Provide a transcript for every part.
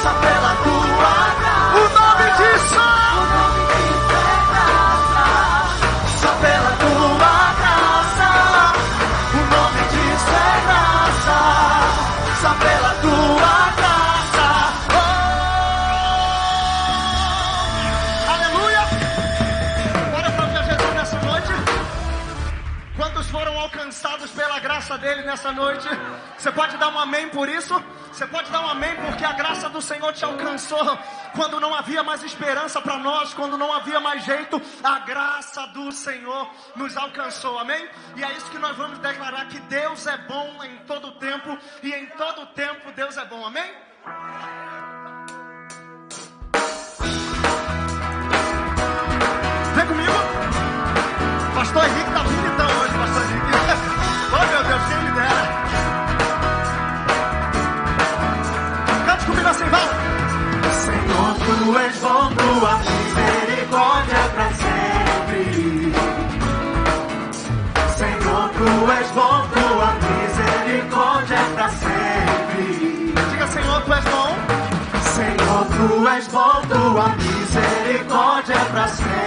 Só pela tua graça. O nome disso. O nome disso é graça. Só pela tua graça. O nome disso é graça. Só pela tua graça. Oh! Aleluia! Bora para Jesus nessa noite. Quantos foram alcançados pela graça dele nessa noite? Você pode dar um amém por isso? Você pode dar um amém porque a graça do Senhor te alcançou quando não havia mais esperança para nós, quando não havia mais jeito. A graça do Senhor nos alcançou, amém? E é isso que nós vamos declarar, que Deus é bom em todo tempo, e em todo tempo Deus é bom, amém? Vem comigo. Pastor Henrique tá bonitão hoje, Pastor Henrique. Oh meu Deus, quem me dera. Cante comigo assim, vai. Senhor, tu és bom, tua misericórdia é pra sempre. Senhor, tu és bom, tua misericórdia é pra sempre. Diga, Senhor, tu és bom. Senhor, tu és bom, tua misericórdia é pra sempre.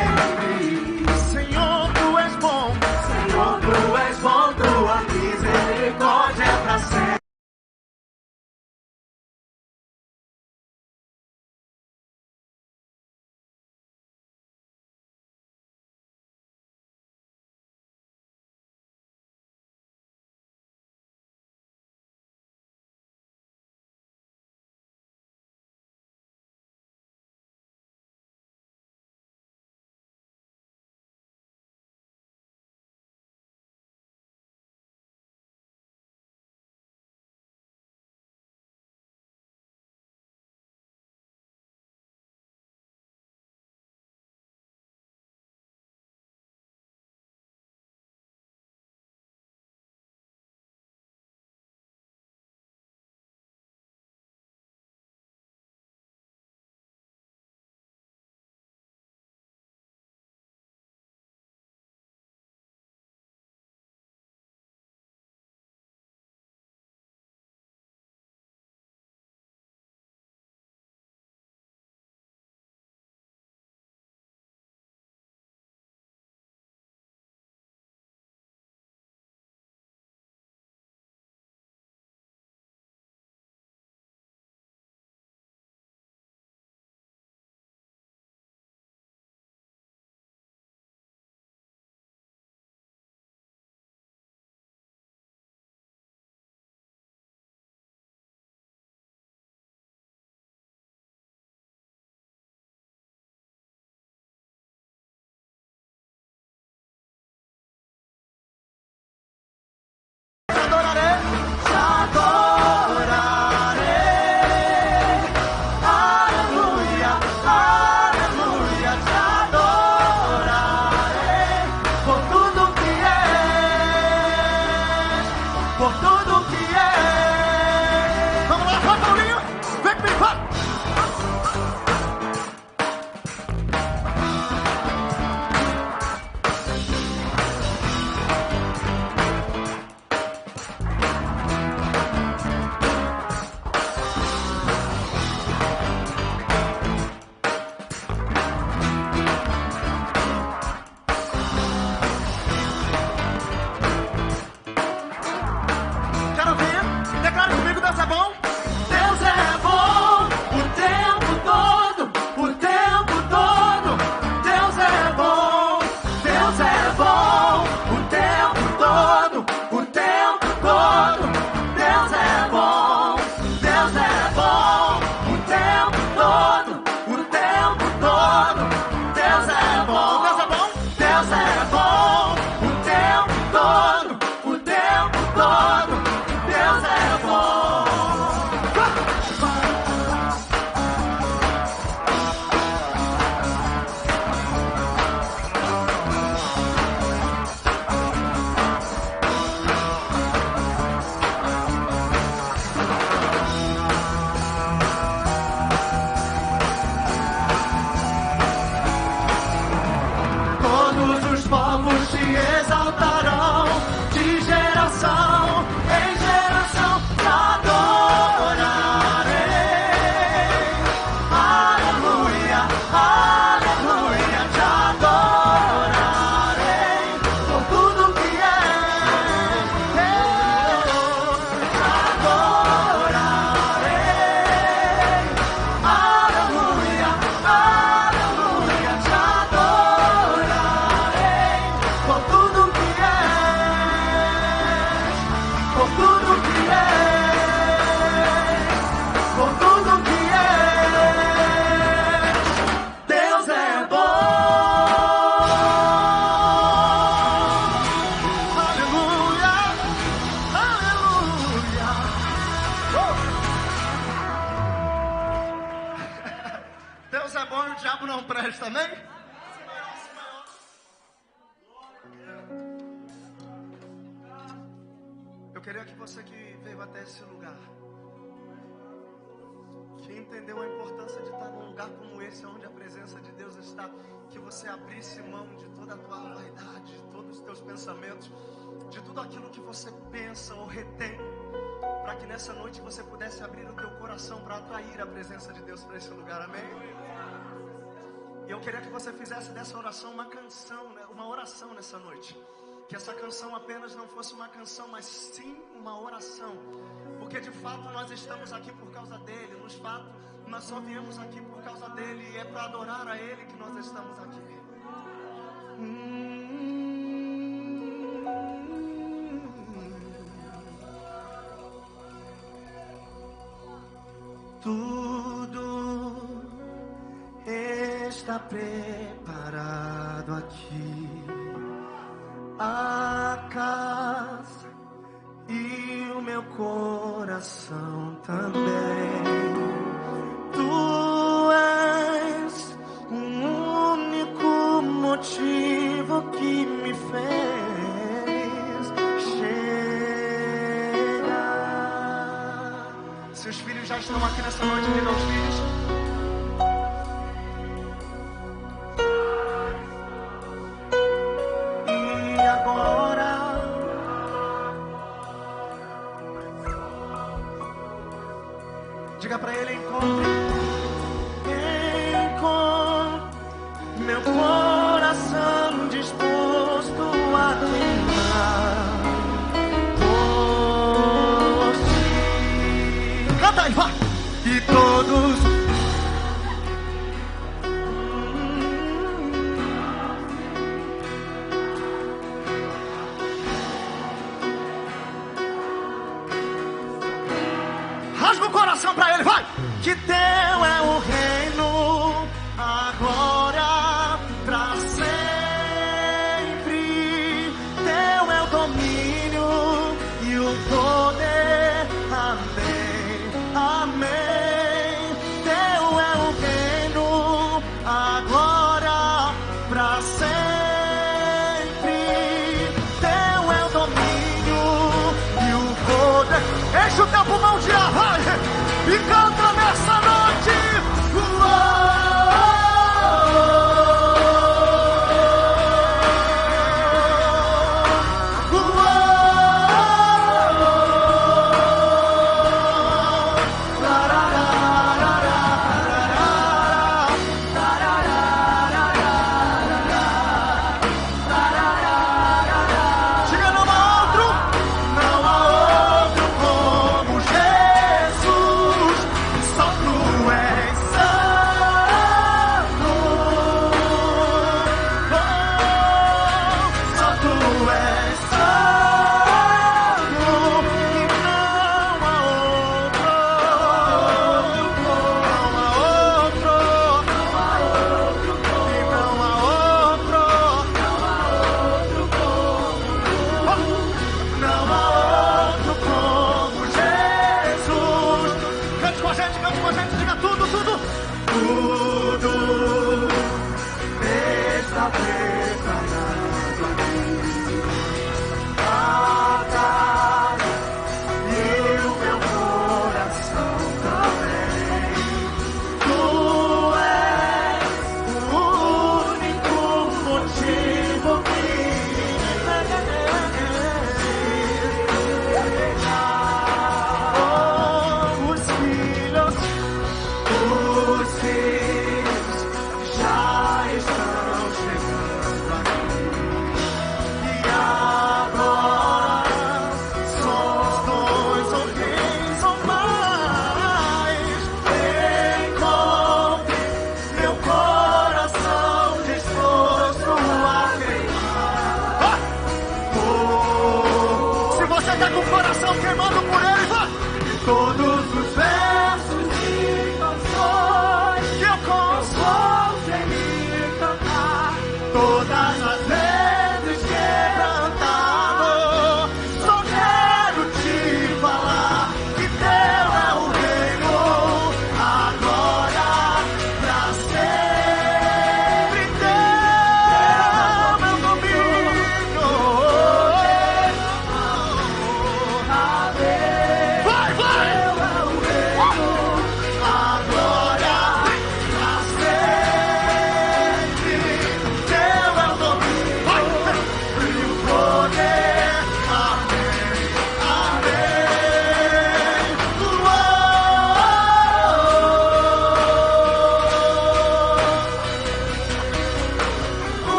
bom e o diabo não presta, amém? Eu queria que você que veio até esse lugar, que entendeu a importância de estar num lugar como esse, onde a presença de Deus está, que você abrisse mão de toda a tua vaidade, de todos os teus pensamentos, de tudo aquilo que você pensa ou retém, para que nessa noite você pudesse abrir o teu coração para atrair a presença de Deus para esse lugar, amém? E eu queria que você fizesse dessa oração uma canção, né? Uma oração nessa noite. Que essa canção apenas não fosse uma canção, mas sim uma oração. Porque de fato nós estamos aqui por causa dele. Nos fatos, nós só viemos aqui por causa dele. E é para adorar a ele que nós estamos aqui. Tudo está preparado aqui. A casa e o meu coração também. Tu és o único motivo que me fez chegar. Se os filhos já estão aqui nessa noite, diga aos filhos. Diga pra ele: encontre meu coração disposto a queimar por ti. Canta aí, vai! E todos rasga o coração pra ele, vai! Que teu é o reino, agora, pra sempre. Teu é o domínio e o poder, amém, amém. Teu é o reino, agora, pra sempre. Teu é o domínio e o poder. Enche o teu pulmão de ar, vai! E canta nessa noite. Diga: não há outro como Jesus. Só tu és santo. Só tu és santo. E não há outro. Não há outro. E não há outro. Não há outro como Jesus. Cante com a gente, diga tudo, tudo. Tudo está preparado aqui. A casa e o meu coração também. Tu és o único motivo que me fez chegar. Oh, os filhos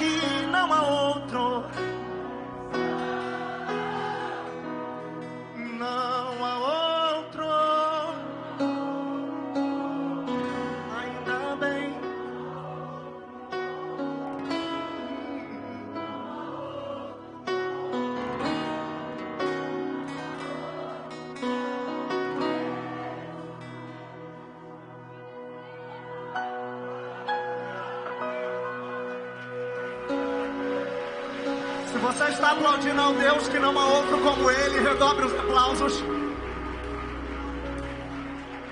que não há outro. Não há outro. Ainda bem. Se você está aplaudindo ao Deus que não há outro como Ele, redobre os aplausos.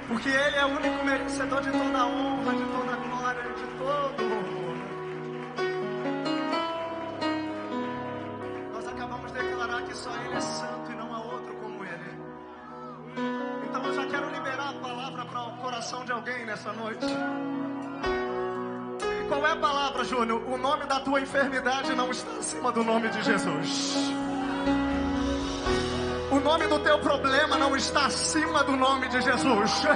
Porque Ele é o único merecedor de toda a honra, de toda a glória, de todo o louvor. Nós acabamos de declarar que só Ele é santo e não há outro como Ele. Então eu já quero liberar a palavra para o coração de alguém nessa noite. Qual é a palavra, Júnior? O nome da tua enfermidade não está acima do nome de Jesus. O nome do teu problema não está acima do nome de Jesus.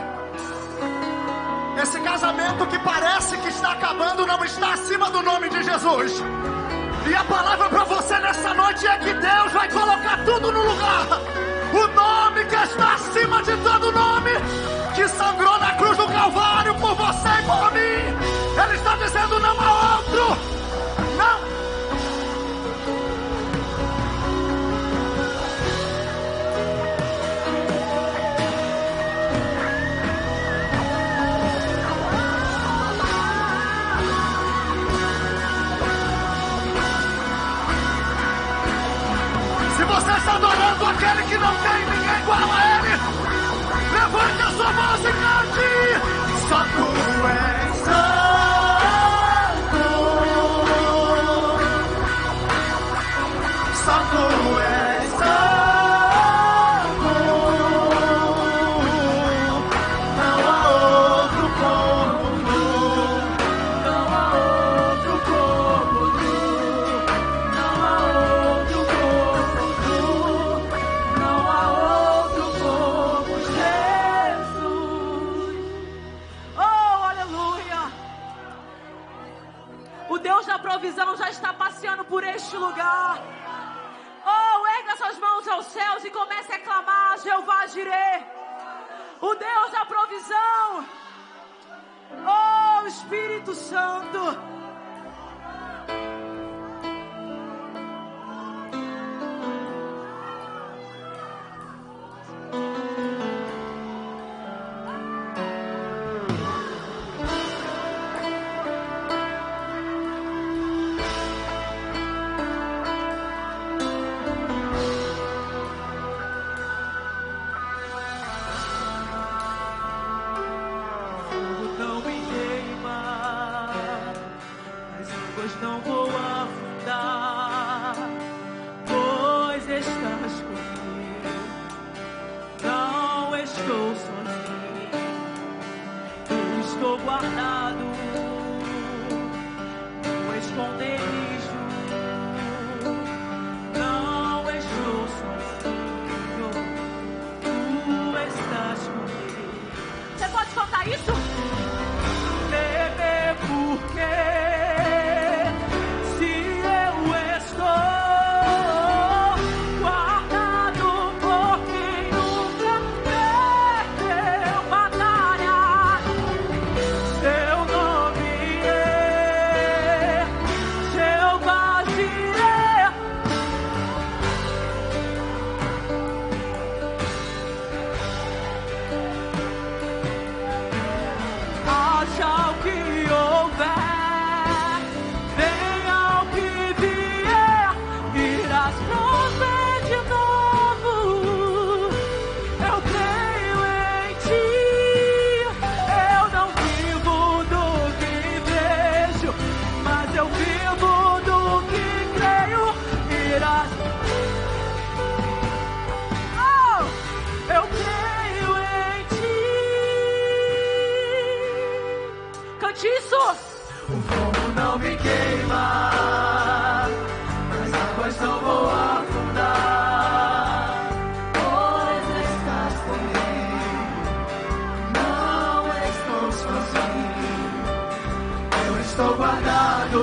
Esse casamento que parece que está acabando não está acima do nome de Jesus. E a palavra para você nessa noite é que Deus vai colocar tudo no lugar. O nome que está acima de todo nome, que sangrou na cruz do Calvário por você e por mim. Ele está dizendo: não há outro. Não. Se você está adorando aquele que não tem ninguém igual a Ele, levante a sua voz e cante. Só Tu és santo. Só Tu és santo. Não há outro como Tu. Não há outro como Tu. Não há outro como Tu. Não há outro como Jesus. Oh, aleluia! O Deus da provisão já está passeando por este lugar. Oh, erga suas mãos aos céus e comece a clamar: Jeová Jireh, o Deus da provisão. Oh, Espírito Santo. Não me queima, as águas não vou afundar, pois estás comigo. Não estou sozinho, eu estou guardado no esconderijo. Não estou sozinho, tu estás comigo. Você pode cantar isso? Temer porque se eu estou guardado por quem nunca perdeu batalha, seu nome é Jeová Jireh. Haja o que houver, venha o que vier, irás prover de novo. Eu creio em ti, eu não vivo do que vejo, mas eu vivo do que creio, irás. Oh, eu creio em ti. Cante isso. O fogo não me queima, as águas não vou afundar, pois estás comigo. Não estou sozinho, eu estou guardado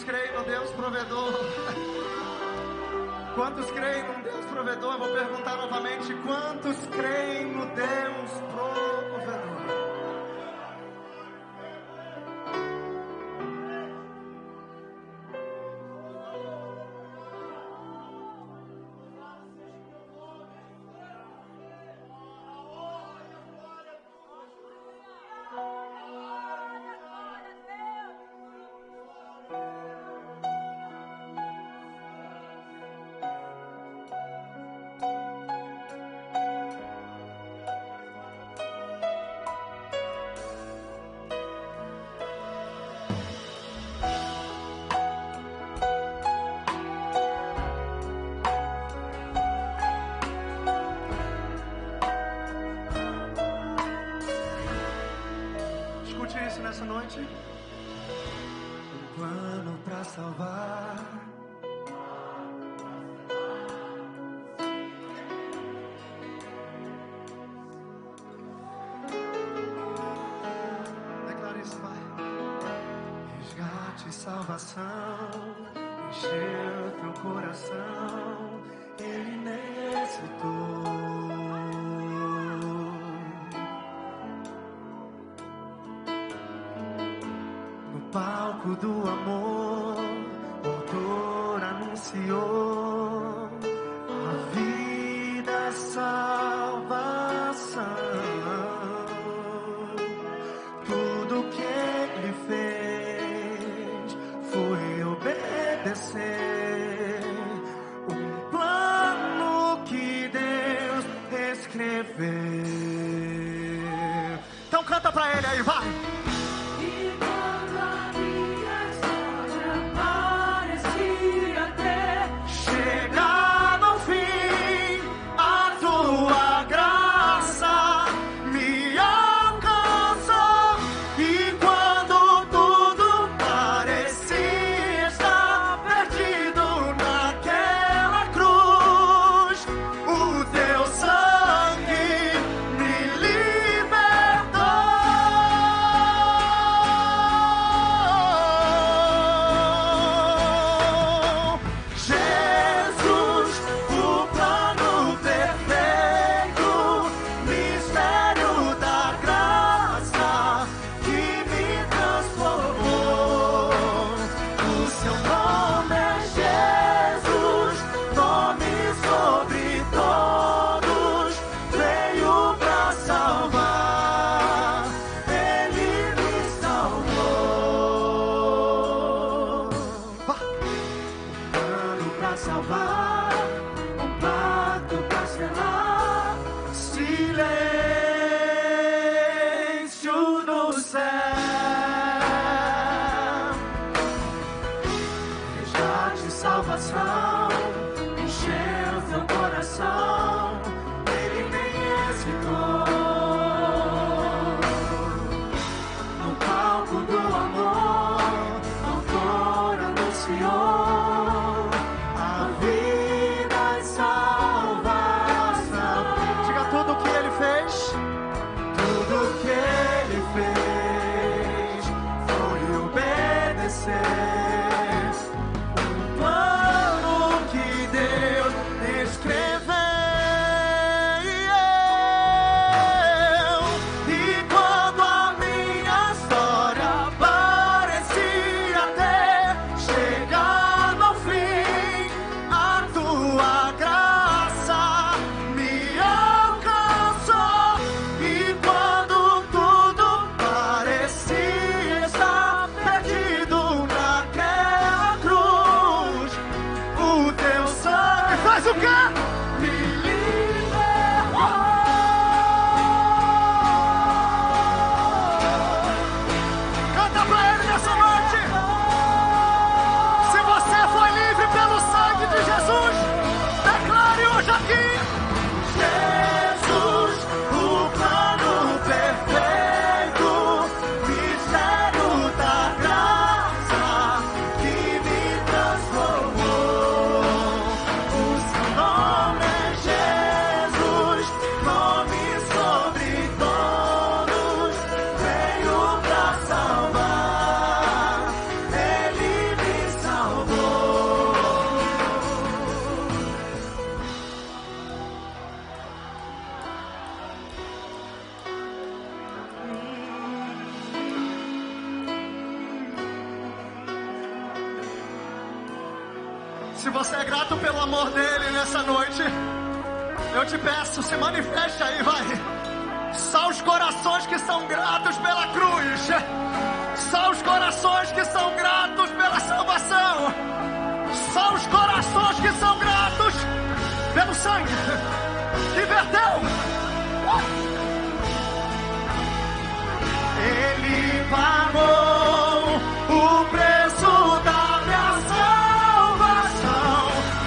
Quantos creem no Deus provedor? Quantos creem no Deus provedor? Eu vou perguntar novamente. Quantos creem no Deus provedor? Nessa noite, um plano pra salvar. Declara isso, vai. Resgate e salvação encheu teu coração. Ele necessitou. Palco do amor, o autor anunciou a vida, a salvação. Tudo que ele fez foi obedecer um plano que Deus escreveu. Então canta pra ele aí, vai! Se você é grato pelo amor dele nessa noite, eu te peço, se manifeste aí, vai. Só os corações que são gratos pela cruz. Só os corações que são gratos pela salvação. Só os corações que são gratos pelo sangue que verteu. Ele pagou o preço da minha salvação.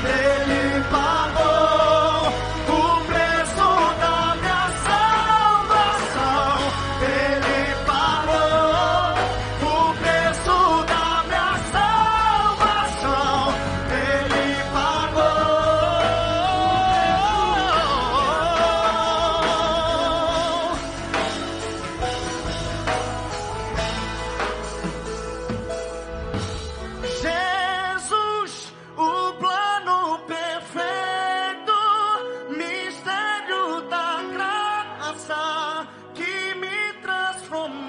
Ele pagou o preço da minha salvação. Ele pagou o preço da minha salvação. Ele pagou. Jesus, o plano perfeito, mistério da graça que me transformou.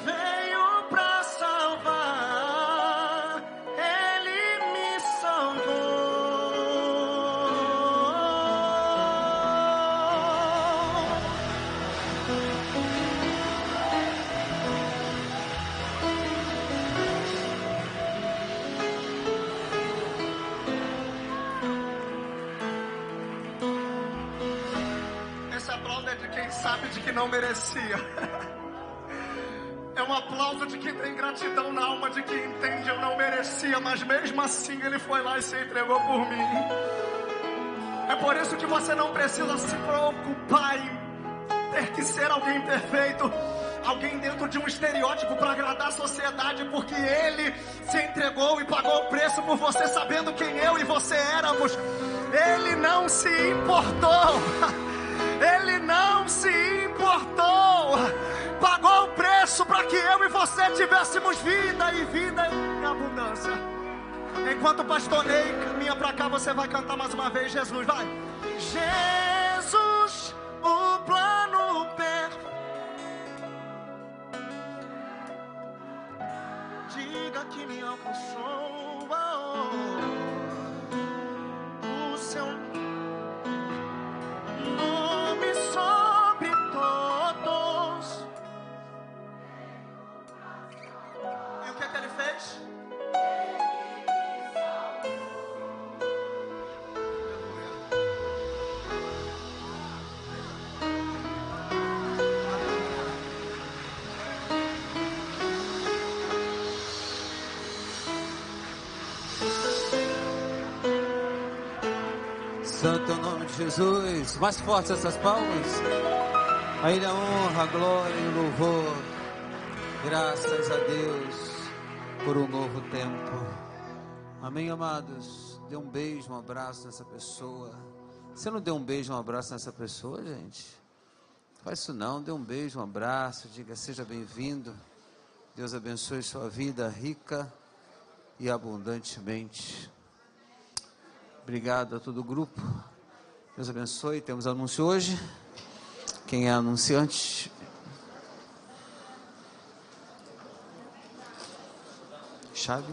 Veio pra salvar, ele me salvou. Esse aplauso é de quem sabe de que não merecia. É um aplauso de quem tem gratidão na alma, de quem entende eu não merecia, mas mesmo assim ele foi lá e se entregou por mim. É por isso que você não precisa se preocupar em ter que ser alguém perfeito, alguém dentro de um estereótipo para agradar a sociedade, porque ele se entregou e pagou o preço por você, sabendo quem eu e você éramos. Ele não se importou. Ele não se importou. Pagou o preço para que eu e você tivéssemos vida e vida em abundância. Enquanto o pastor Ney caminha para cá, você vai cantar mais uma vez. Jesus, vai. Jesus, o plano perfeito. Diga que me alcançou. O seu nome sobre todos. E o que é que ele fez? Santo é o nome de Jesus. Mais forte essas palmas. A Ele a honra, a glória e o louvor. Graças a Deus por um novo tempo. Amém, amados? Dê um beijo, um abraço nessa pessoa. Você não deu um beijo, um abraço nessa pessoa, gente? Faz isso não, dê um beijo, um abraço. Diga, seja bem-vindo. Deus abençoe sua vida rica e abundantemente. Obrigado a todo o grupo. Deus abençoe. Temos anúncio hoje. Quem é anunciante? Chave.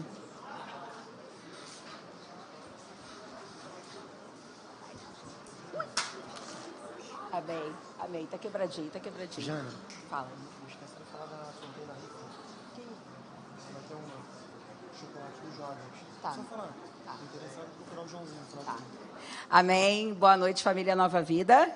Amém, amém. Tá quebradinho, tá quebradinho. Jana, Fala. não esquece de falar da sorteio da rifa. Vai ter um chocolate dos jovens. Tá. Só falar. Tá. Interessado em procurar o Joãozinho. Tá. Amém. Boa noite, família Nova Vida.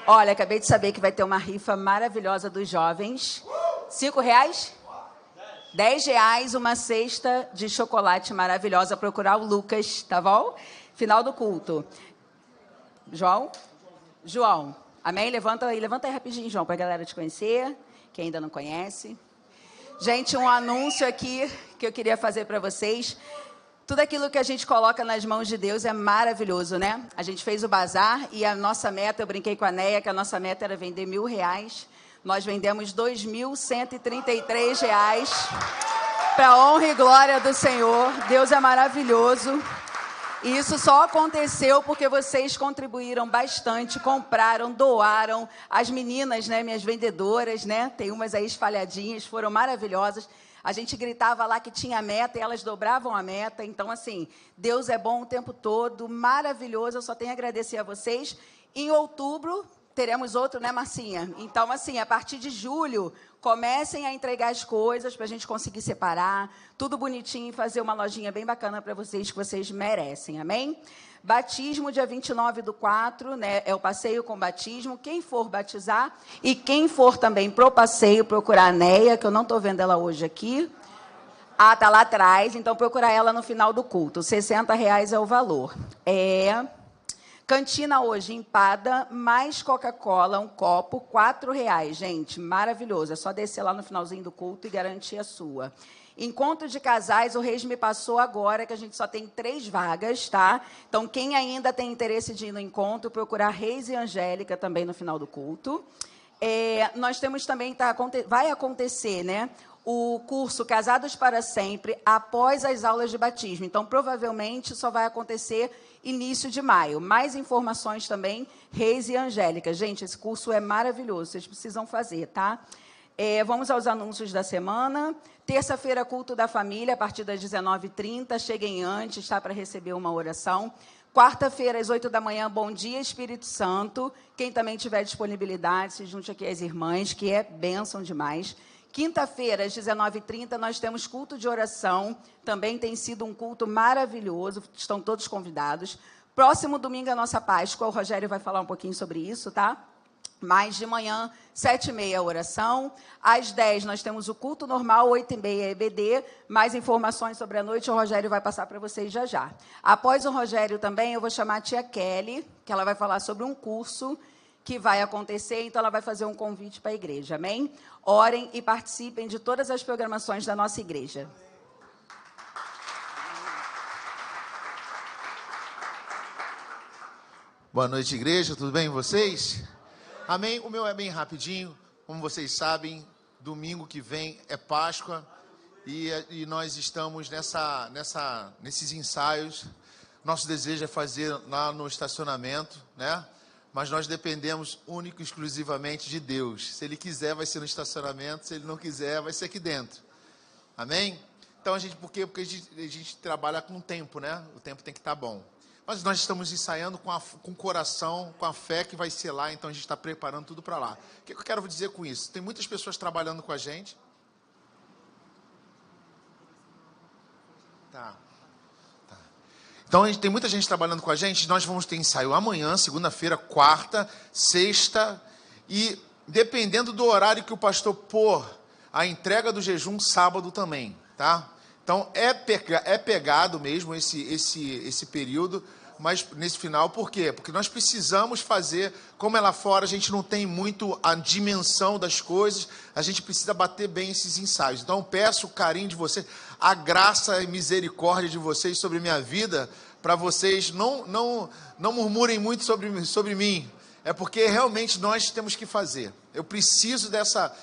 Olha, acabei de saber que vai ter uma rifa maravilhosa dos jovens. R$5? R$10, uma cesta de chocolate maravilhosa. Procurar o Lucas, tá bom? Final do culto. João. Amém? Levanta aí rapidinho, João, para a galera te conhecer, quem ainda não conhece. Gente, um anúncio aqui que eu queria fazer para vocês. Tudo aquilo que a gente coloca nas mãos de Deus é maravilhoso, né? A gente fez o bazar e a nossa meta, eu brinquei com a Neia, que a nossa meta era vender R$1.000. Nós vendemos R$2.133 para a honra e glória do Senhor. Deus é maravilhoso. E isso só aconteceu porque vocês contribuíram bastante, compraram, doaram. As meninas, né, minhas vendedoras, né, tem umas aí espalhadinhas, foram maravilhosas. A gente gritava lá que tinha meta e elas dobravam a meta. Então, assim, Deus é bom o tempo todo, maravilhoso. Eu só tenho a agradecer a vocês. Em outubro, teremos outro, né, Marcinha? Então, assim, a partir de julho, comecem a entregar as coisas para a gente conseguir separar, tudo bonitinho e fazer uma lojinha bem bacana para vocês, que vocês merecem, amém? Batismo, dia 29/4, né, é o passeio com batismo. Quem for batizar e quem for também pro passeio, procurar a Neia, que eu não estou vendo ela hoje aqui. Ah, tá lá atrás, então procurar ela no final do culto. R$60 é o valor. Cantina hoje, empada, mais Coca-Cola, um copo, R$4, gente, maravilhoso. É só descer lá no finalzinho do culto e garantir a sua. Encontro de casais, o Reis me passou agora, que a gente só tem 3 vagas, tá? Então, quem ainda tem interesse de ir no encontro, procurar Reis e Angélica também no final do culto. Nós temos também, vai acontecer, né? O curso Casados para Sempre, após as aulas de batismo. Então, provavelmente, só vai acontecer início de maio. Mais informações também, Reis e Angélica. Gente, esse curso é maravilhoso, vocês precisam fazer, tá? Vamos aos anúncios da semana. Terça-feira, culto da família, a partir das 19h30. Cheguem antes, tá? Para receber uma oração. Quarta-feira, às 8 da manhã, Bom Dia, Espírito Santo. Quem também tiver disponibilidade, se junte aqui às irmãs, que é bênção demais. Quinta-feira, às 19h30, nós temos culto de oração. Também tem sido um culto maravilhoso. Estão todos convidados. Próximo domingo é a nossa Páscoa. O Rogério vai falar um pouquinho sobre isso, tá? Mas de manhã, 7h30, a oração. Às 10, nós temos o culto normal, 8h30, EBD. Mais informações sobre a noite, o Rogério vai passar para vocês já já. Após o Rogério também, eu vou chamar a tia Kelly, que ela vai falar sobre um curso que vai acontecer, então ela vai fazer um convite para a igreja, amém? Orem e participem de todas as programações da nossa igreja. Boa noite, igreja, tudo bem com vocês? Amém? O meu é bem rapidinho, como vocês sabem, domingo que vem é Páscoa e nós estamos nesses ensaios. Nosso desejo é fazer lá no estacionamento, né? Mas nós dependemos único e exclusivamente de Deus. Se Ele quiser, vai ser no estacionamento. Se Ele não quiser, vai ser aqui dentro. Amém? Então, por quê? Porque a gente trabalha com o tempo, né? O tempo tem que estar bom. Mas nós estamos ensaiando com o coração, com a fé que vai ser lá. Então, a gente está preparando tudo para lá. O que eu quero dizer com isso? Tem muitas pessoas trabalhando com a gente. Tá. Então, tem muita gente trabalhando com a gente. Nós vamos ter ensaio amanhã, segunda-feira, quarta, sexta. E, dependendo do horário que o pastor pôr, a entrega do jejum, sábado também, tá? Então, é pegado mesmo esse período, mas nesse final, por quê? Porque nós precisamos fazer, como é lá fora, a gente não tem muito a dimensão das coisas, a gente precisa bater bem esses ensaios. Então, peço o carinho de vocês, a graça e misericórdia de vocês sobre minha vida, para vocês não murmurem muito sobre mim. É porque realmente nós temos que fazer. Eu preciso dessa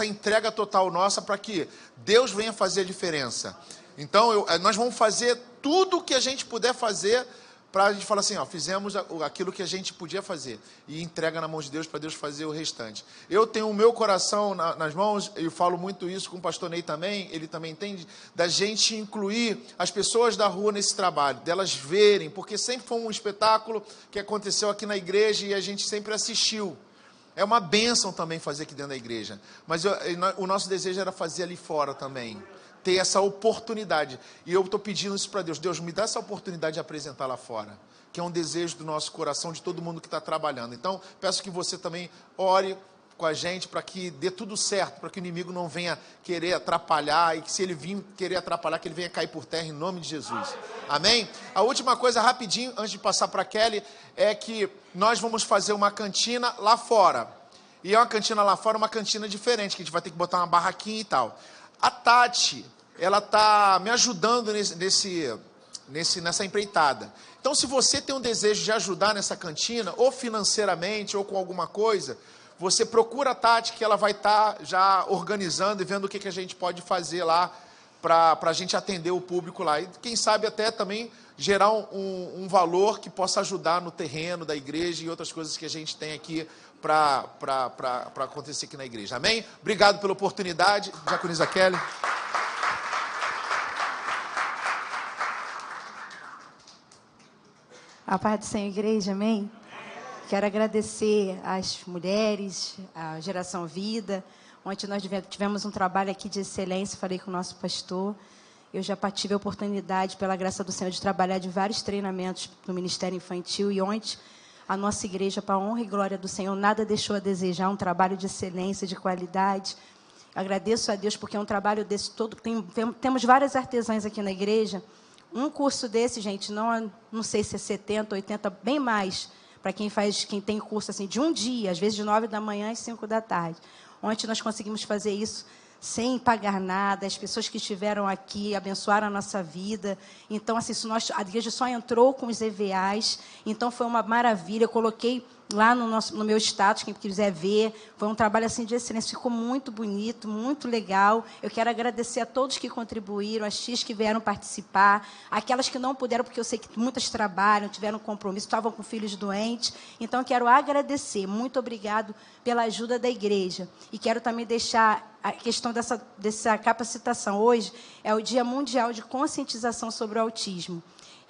entrega total nossa para que Deus venha fazer a diferença. Então, nós vamos fazer tudo o que a gente puder fazer para a gente falar assim, ó, fizemos aquilo que a gente podia fazer. E entrega na mão de Deus para Deus fazer o restante. Eu tenho o meu coração nas mãos, eu falo muito isso com o pastor Ney também, ele também entende, da gente incluir as pessoas da rua nesse trabalho, delas verem, porque sempre foi um espetáculo que aconteceu aqui na igreja e a gente sempre assistiu. É uma bênção também fazer aqui dentro da igreja. Mas o nosso desejo era fazer ali fora também. Ter essa oportunidade. E eu estou pedindo isso para Deus. Deus, me dá essa oportunidade de apresentar lá fora. Que é um desejo do nosso coração, de todo mundo que está trabalhando. Então, peço que você também ore com a gente para que dê tudo certo, para que o inimigo não venha querer atrapalhar, e que se ele vir querer atrapalhar, que ele venha cair por terra em nome de Jesus. Amém? A última coisa, rapidinho, antes de passar para a Kelly, é que nós vamos fazer uma cantina lá fora. E é uma cantina lá fora, uma cantina diferente, que a gente vai ter que botar uma barraquinha e tal. A Tati, ela está me ajudando nessa empreitada. Então, se você tem um desejo de ajudar nessa cantina, ou financeiramente, ou com alguma coisa, você procura a Tati, que ela vai estar já organizando e vendo o que a gente pode fazer lá para a gente atender o público lá. E quem sabe até também gerar um valor que possa ajudar no terreno da igreja e outras coisas que a gente tem aqui para acontecer aqui na igreja. Amém? Obrigado pela oportunidade. Diaconisa Kelly. A paz do Senhor, igreja, amém? Quero agradecer às mulheres, à Geração Vida. Ontem nós tivemos um trabalho aqui de excelência, falei com o nosso pastor. Eu já tive a oportunidade, pela graça do Senhor, de trabalhar de vários treinamentos no Ministério Infantil. E ontem, a nossa igreja, para a honra e glória do Senhor, nada deixou a desejar, um trabalho de excelência, de qualidade. Agradeço a Deus, porque é um trabalho desse todo. Temos várias artesãs aqui na igreja. Um curso desse, gente, não sei se é 70, 80, bem mais, para quem tem curso assim, de um dia, às vezes de 9 da manhã às 5 da tarde. Ontem nós conseguimos fazer isso sem pagar nada, as pessoas que estiveram aqui abençoaram a nossa vida. Então, assim, a igreja só entrou com os EVAs, então foi uma maravilha. Eu coloquei lá no meu status, quem quiser ver, foi um trabalho assim de excelência, ficou muito bonito, muito legal. Eu quero agradecer a todos que contribuíram, as tias que vieram participar, aquelas que não puderam, porque eu sei que muitas trabalham, tiveram compromisso, estavam com filhos doentes. Então, eu quero agradecer, muito obrigado pela ajuda da igreja. E quero também deixar a questão dessa capacitação. Hoje é o Dia Mundial de Conscientização sobre o Autismo.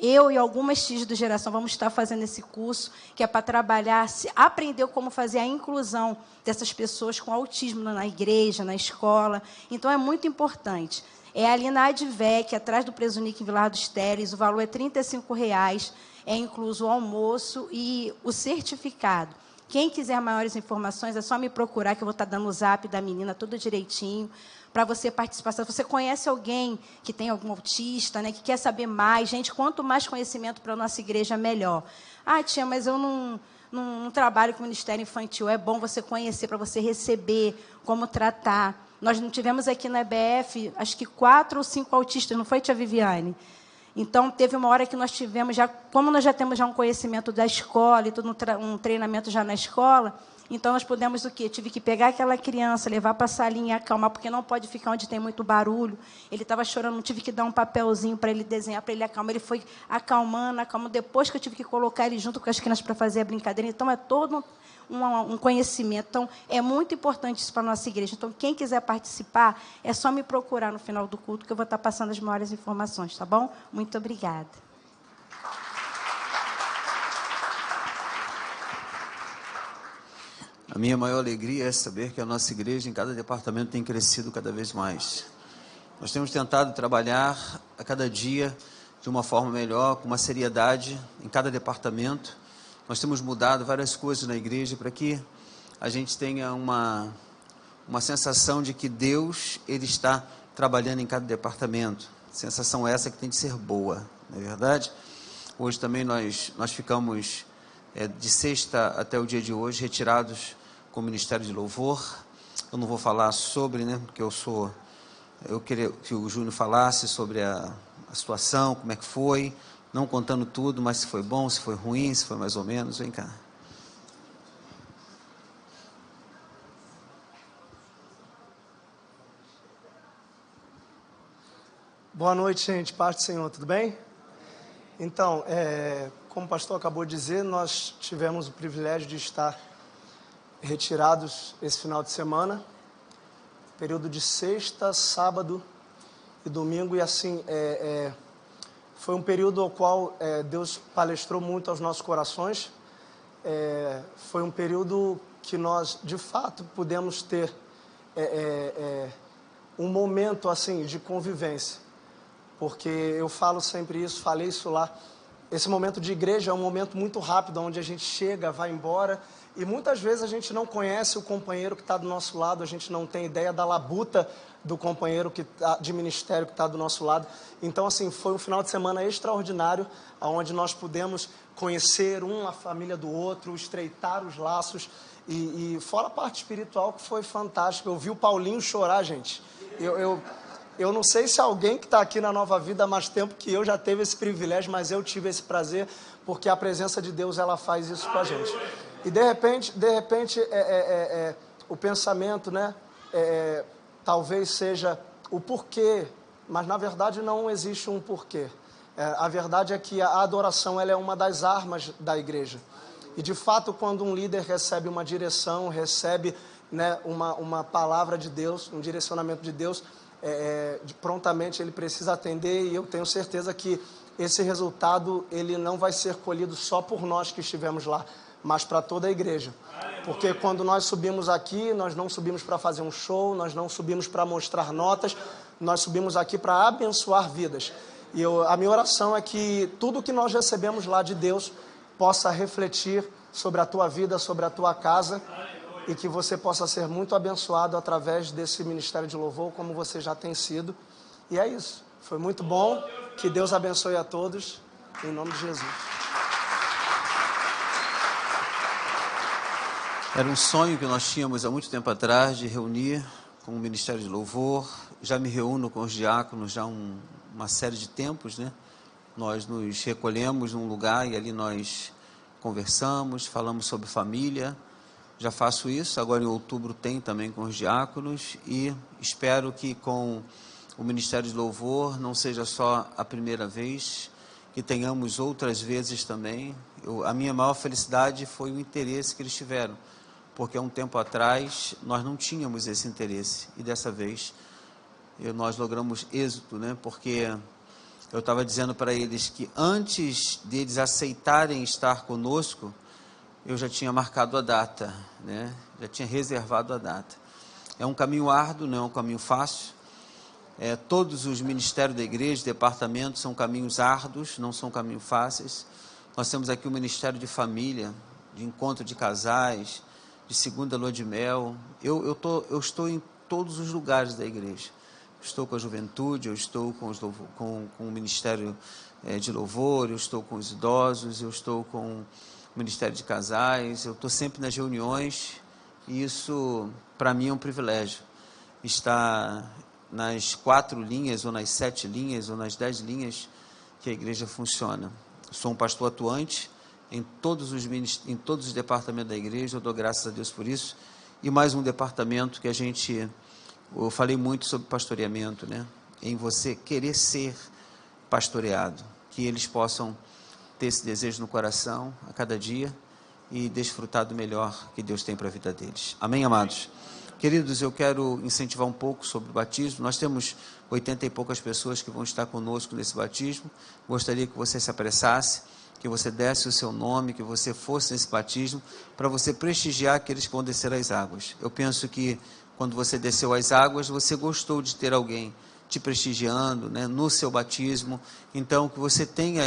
Eu e algumas tias do Geração vamos estar fazendo esse curso, que é para trabalhar, aprender como fazer a inclusão dessas pessoas com autismo na igreja, na escola. Então, é muito importante. É ali na Advec, atrás do Presunic em Vilar dos Teles, o valor é R$ 35,00, é incluso o almoço e o certificado. Quem quiser maiores informações, é só me procurar, que eu vou estar dando o zap da menina, tudo direitinho, para você participar. Se você conhece alguém que tem algum autista, né, que quer saber mais, gente, quanto mais conhecimento para a nossa igreja, melhor. Ah, tia, mas eu não trabalho com o Ministério Infantil. É bom você conhecer, para você receber, como tratar. Nós não tivemos aqui na EBF, acho que 4 ou 5 autistas, não foi, tia Viviane? Então, teve uma hora que nós tivemos, como nós já temos um conhecimento da escola e tudo, um treinamento já na escola, então nós pudemos o quê? Tive que pegar aquela criança, levar para a salinha e acalmar, porque não pode ficar onde tem muito barulho. Ele estava chorando, tive que dar um papelzinho para ele desenhar, para ele acalmar. Ele foi acalmando. Depois que eu tive que colocar ele junto com as crianças para fazer a brincadeira. Então, é todo um conhecimento. Então, é muito importante isso para a nossa igreja. Então, quem quiser participar, é só me procurar no final do culto, que eu vou estar passando as maiores informações, tá bom? Muito obrigada. A minha maior alegria é saber que a nossa igreja, em cada departamento, tem crescido cada vez mais. Nós temos tentado trabalhar a cada dia de uma forma melhor, com uma seriedade em cada departamento. Nós temos mudado várias coisas na igreja para que a gente tenha uma sensação de que Deus, Ele está trabalhando em cada departamento. Sensação essa que tem de ser boa, não é verdade? Hoje também nós ficamos, de sexta até o dia de hoje, retirados com o Ministério de Louvor. Eu não vou falar sobre, porque eu queria que o Júnior falasse sobre a situação, como é que foi, não contando tudo, mas se foi bom, se foi ruim, se foi mais ou menos. Vem cá. Boa noite, gente. Paz do Senhor, tudo bem? Então, como o pastor acabou de dizer, nós tivemos o privilégio de estar retirados esse final de semana, período de sexta, sábado e domingo, e assim, foi um período ao qual Deus palestrou muito aos nossos corações. Foi um período que nós, de fato, pudemos ter um momento assim de convivência, porque eu falo sempre isso, falei isso lá. Esse momento de igreja é um momento muito rápido, onde a gente chega, vai embora, e muitas vezes a gente não conhece o companheiro que está do nosso lado, a gente não tem ideia da labuta do companheiro de ministério que está do nosso lado. Então, assim, foi um final de semana extraordinário, onde nós pudemos conhecer a família do outro, estreitar os laços, e fora a parte espiritual, que foi fantástica. Eu vi o Paulinho chorar, gente. Eu não sei se alguém que está aqui na Nova Vida há mais tempo que eu já teve esse privilégio, mas eu tive esse prazer, porque a presença de Deus, ela faz isso com a gente. E de repente o pensamento, talvez seja o porquê mas na verdade não existe um porquê. A verdade é que a adoração ela é uma das armas da igreja. E de fato, quando um líder recebe uma direção, recebe, né, uma palavra de Deus, um direcionamento de Deus, prontamente ele precisa atender, e eu tenho certeza que esse resultado ele não vai ser colhido só por nós que estivemos lá, mas para toda a igreja. Porque quando nós subimos aqui, nós não subimos para fazer um show, nós não subimos para mostrar notas, nós subimos aqui para abençoar vidas. E a minha oração é que tudo que nós recebemos lá de Deus possa refletir sobre a tua vida, sobre a tua casa, e que você possa ser muito abençoado através desse ministério de louvor, como você já tem sido. E é isso. Foi muito bom. Que Deus abençoe a todos. Em nome de Jesus. Era um sonho que nós tínhamos há muito tempo atrás de reunir com o Ministério de Louvor. Já me reúno com os diáconos já uma série de tempos, né? Nós nos recolhemos num lugar e ali nós conversamos, falamos sobre família. Já faço isso, agora em outubro tem também com os diáconos, e espero que com o Ministério de Louvor não seja só a primeira vez, que tenhamos outras vezes também. A minha maior felicidade foi o interesse que eles tiveram, porque há um tempo atrás nós não tínhamos esse interesse, e dessa vez nós logramos êxito, né? Porque eu estava dizendo para eles que antes deles aceitarem estar conosco, eu já tinha marcado a data, né? Já tinha reservado a data. É um caminho árduo, não é um caminho fácil. Todos os ministérios da igreja, departamentos, são caminhos árduos, não são caminhos fáceis. Nós temos aqui o Ministério de Família, de encontro de casais, de segunda lua de mel. Eu estou em todos os lugares da igreja. Estou com a juventude, eu estou com o Ministério de Louvor, eu estou com os idosos, eu estou com o Ministério de Casais, eu estou sempre nas reuniões, e isso para mim é um privilégio, estar nas 4 linhas, ou nas 7 linhas, ou nas 10 linhas que a igreja funciona. Eu sou um pastor atuante em todos os departamentos da igreja, eu dou graças a Deus por isso, e mais um departamento que eu falei muito sobre pastoreamento, né? Em você querer ser pastoreado, que eles possam ter esse desejo no coração a cada dia e desfrutar do melhor que Deus tem para a vida deles. Amém, amados? Queridos, eu quero incentivar um pouco sobre o batismo. Nós temos 80 e poucas pessoas que vão estar conosco nesse batismo. Gostaria que você se apressasse, que você desse o seu nome, que você fosse nesse batismo, para você prestigiar aqueles que vão descer as águas. Eu penso que quando você desceu as águas, você gostou de ter alguém te prestigiando, né, no seu batismo. Então, que você tenha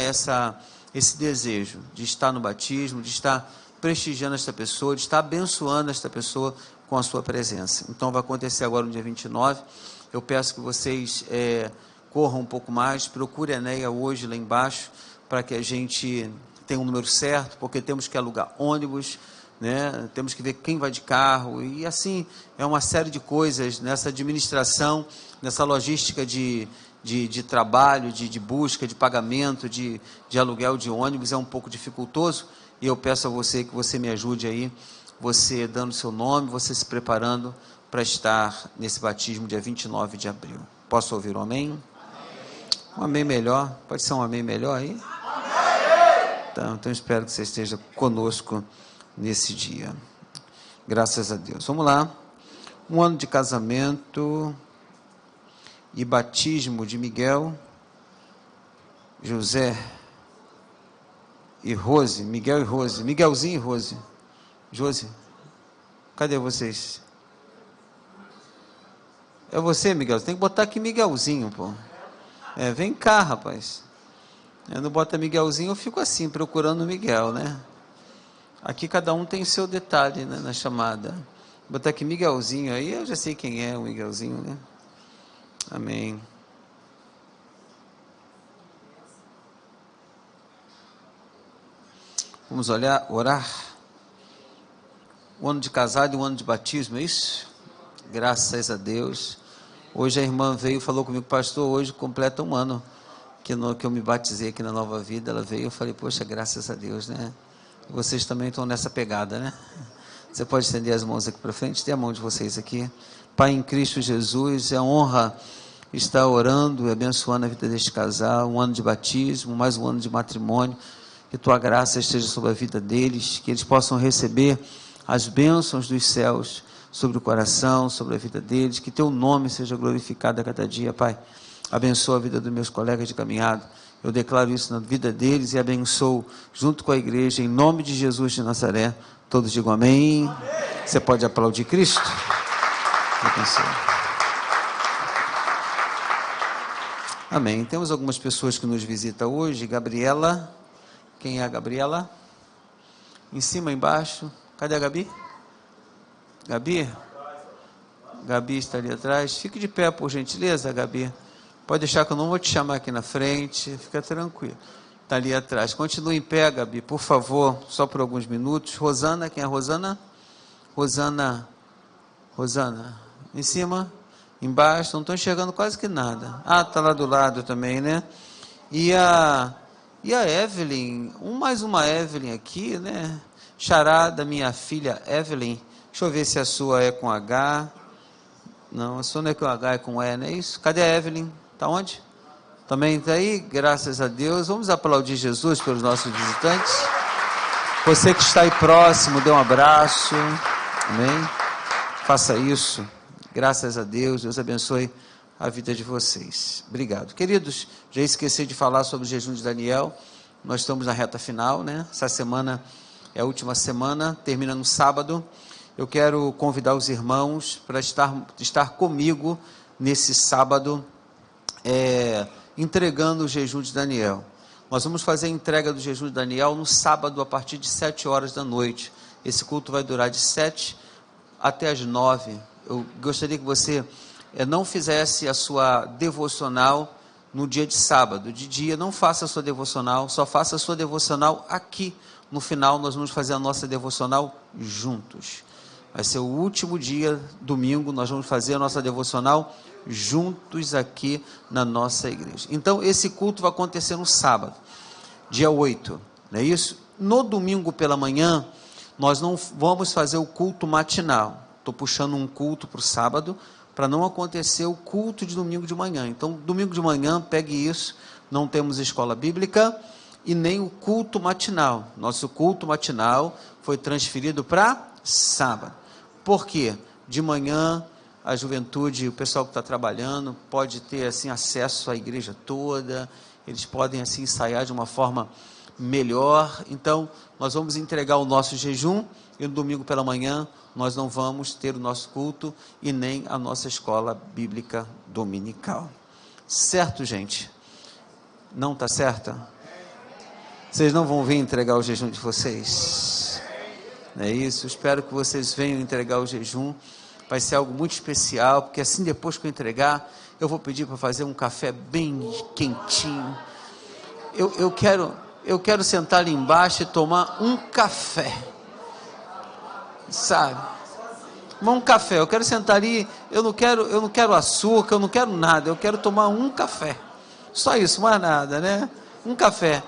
esse desejo de estar no batismo, de estar prestigiando esta pessoa, de estar abençoando esta pessoa com a sua presença. Então, vai acontecer agora no dia 29. Eu peço que vocês corram um pouco mais, procure a Neia hoje lá embaixo, para que a gente tenha um número certo, porque temos que alugar ônibus, né? Temos que ver quem vai de carro, e assim, é uma série de coisas nessa administração, nessa logística de trabalho, de busca, de pagamento, de aluguel de ônibus, é um pouco dificultoso, e eu peço a você que você me ajude aí, você dando seu nome, você se preparando para estar nesse batismo dia 29 de abril. Posso ouvir um amém? Um amém melhor, pode ser um amém melhor aí? Então espero que você esteja conosco nesse dia. Graças a Deus. Vamos lá. Um ano de casamento e batismo de Miguel, José e Rose. Miguel e Rose. Miguelzinho e Rose. Josi, cadê vocês? É você, Miguel? Você tem que botar aqui Miguelzinho, pô. Vem cá, rapaz. Não bota Miguelzinho, eu fico assim, procurando o Miguel, né? Aqui cada um tem o seu detalhe, né, na chamada. Vou botar aqui Miguelzinho, aí eu já sei quem é o Miguelzinho, né? Amém. Vamos orar. O ano de casado e o ano de batismo, é isso? Graças a Deus. Hoje a irmã veio e falou comigo, pastor, hoje completa um ano que eu me batizei aqui na Nova Vida. Ela veio, eu falei, poxa, graças a Deus, né? Vocês também estão nessa pegada, né? Você pode estender as mãos aqui para frente, tem a mão de vocês aqui. Pai, em Cristo Jesus, é honra está orando e abençoando a vida deste casal, um ano de batismo, mais um ano de matrimônio, que tua graça esteja sobre a vida deles, que eles possam receber as bênçãos dos céus sobre o coração, sobre a vida deles, que teu nome seja glorificado a cada dia, Pai. Abençoa a vida dos meus colegas de caminhada, eu declaro isso na vida deles e abençoo junto com a igreja, em nome de Jesus de Nazaré. Todos digam amém. Você pode aplaudir Cristo? Amém. Temos algumas pessoas que nos visitam hoje. Gabriela. Quem é a Gabriela? Em cima, embaixo. Cadê a Gabi? Gabi? Gabi está ali atrás. Fique de pé, por gentileza, Gabi. Pode deixar que eu não vou te chamar aqui na frente. Fica tranquilo. Está ali atrás. Continue em pé, Gabi, por favor, só por alguns minutos. Rosana, quem é a Rosana? Rosana. Em cima, embaixo, não estou enxergando quase que nada. Ah, está lá do lado também, né? E a Evelyn, mais uma Evelyn aqui, né? Charada, minha filha Evelyn. Deixa eu ver se a sua é com H. Não, a sua não é com H, é com E, não é isso? Cadê a Evelyn? Está onde? Também está aí, graças a Deus. Vamos aplaudir Jesus pelos nossos visitantes. Você que está aí próximo, dê um abraço. Amém? Faça isso. Graças a Deus. Deus abençoe a vida de vocês. Obrigado. Queridos, já esqueci de falar sobre o jejum de Daniel. Nós estamos na reta final, né? Essa semana é a última semana, termina no sábado. Eu quero convidar os irmãos para estar comigo nesse sábado, entregando o jejum de Daniel. Nós vamos fazer a entrega do jejum de Daniel no sábado a partir de 7 horas da noite. Esse culto vai durar de 7 até as 9. Eu gostaria que você não fizesse a sua devocional no dia de sábado. De dia não faça a sua devocional, só faça a sua devocional aqui. No final nós vamos fazer a nossa devocional juntos. Vai ser o último dia, domingo, nós vamos fazer a nossa devocional juntos aqui na nossa igreja. Então, esse culto vai acontecer no sábado, dia 8, não é isso? No domingo pela manhã, nós não vamos fazer o culto matinal. Estou puxando um culto para o sábado, para não acontecer o culto de domingo de manhã. Então, domingo de manhã, pegue isso, não temos escola bíblica e nem o culto matinal. Nosso culto matinal foi transferido para sábado. Por quê? De manhã, a juventude, o pessoal que está trabalhando, pode ter assim acesso à igreja toda, eles podem assim ensaiar de uma forma melhor. Então, nós vamos entregar o nosso jejum e no domingo pela manhã nós não vamos ter o nosso culto e nem a nossa escola bíblica dominical. Certo, gente? Não está certo? Vocês não vão vir entregar o jejum de vocês? Não é isso? Espero que vocês venham entregar o jejum. Vai ser algo muito especial, porque assim depois que eu entregar, eu vou pedir para fazer um café bem quentinho. Eu quero sentar ali embaixo e tomar um café, sabe? Tomar um café. Eu quero sentar ali. Eu não quero açúcar, eu não quero nada. Eu quero tomar um café. Só isso, mais nada, né? Um café,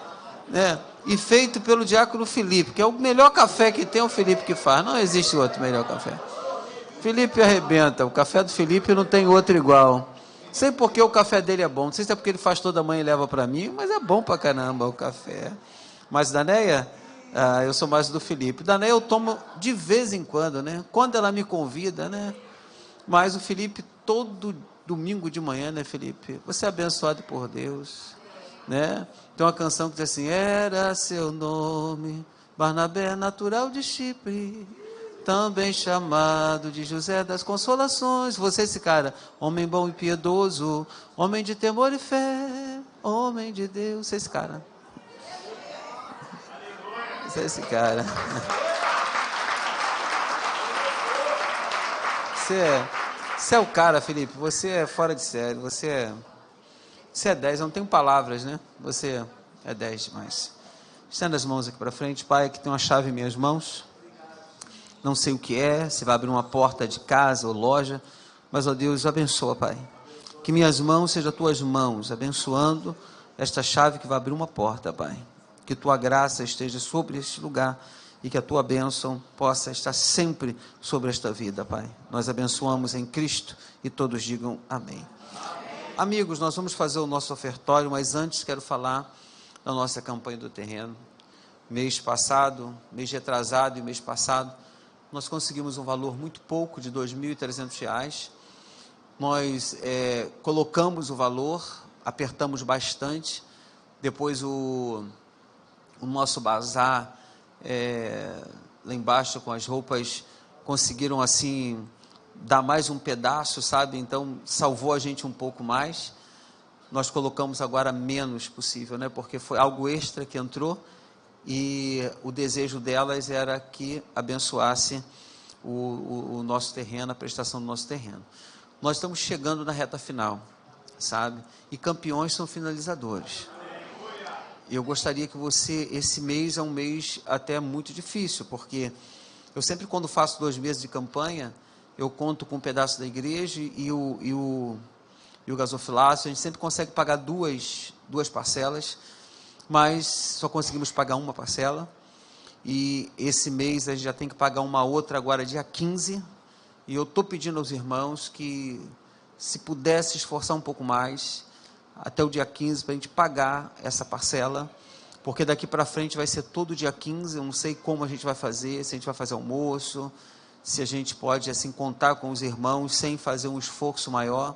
né? E feito pelo diácono Felipe, que é o melhor café que tem, o Felipe que faz. Não existe outro melhor café. Felipe arrebenta, o café do Felipe não tem outro igual. Sei porque o café dele é bom, não sei se é porque ele faz toda manhã e leva para mim, mas é bom pra caramba o café. Mas Danéia, eu sou mais do Felipe. Danéia eu tomo de vez em quando, né? Quando ela me convida, né? Mas o Felipe todo domingo de manhã, né, Felipe? Você é abençoado por Deus, né? Tem uma canção que diz assim: era seu nome, Barnabé, natural de Chipre, também chamado de José das Consolações. Você, esse cara, homem bom e piedoso, homem de temor e fé, homem de Deus. Você, esse cara. Você, esse cara. Você é o cara, Felipe. Você é fora de série. Você é 10. Eu não tenho palavras, né? Você é 10 demais. Estenda as mãos aqui para frente. Pai, que tem uma chave em minhas mãos. Não sei o que é, se vai abrir uma porta de casa ou loja, mas, ó Deus, abençoa, Pai. Que minhas mãos sejam tuas mãos, abençoando esta chave que vai abrir uma porta, Pai. Que tua graça esteja sobre este lugar e que a tua bênção possa estar sempre sobre esta vida, Pai. Nós abençoamos em Cristo e todos digam amém. Amigos, nós vamos fazer o nosso ofertório, mas antes quero falar da nossa campanha do terreno. Mês passado, mês retrasado e mês passado, nós conseguimos um valor muito pouco, de R$ 2.300. Nós colocamos o valor, apertamos bastante. Depois o nosso bazar, lá embaixo com as roupas, conseguiram assim dar mais um pedaço, sabe? Então salvou a gente um pouco mais. Nós colocamos agora menos possível, né? Porque foi algo extra que entrou e o desejo delas era que abençoasse o nosso terreno, a prestação do nosso terreno. Nós estamos chegando na reta final, sabe? E campeões são finalizadores. Eu gostaria que você, esse mês é um mês até muito difícil, porque eu sempre, quando faço 2 meses de campanha, eu conto com um pedaço da igreja e o gasofilácio. A gente sempre consegue pagar duas parcelas, mas só conseguimos pagar uma parcela. E esse mês a gente já tem que pagar uma outra agora, dia 15. E eu estou pedindo aos irmãos que, se pudesse esforçar um pouco mais, até o dia 15, para a gente pagar essa parcela, porque daqui para frente vai ser todo dia 15, eu não sei como a gente vai fazer, se a gente vai fazer almoço, se a gente pode assim contar com os irmãos, sem fazer um esforço maior.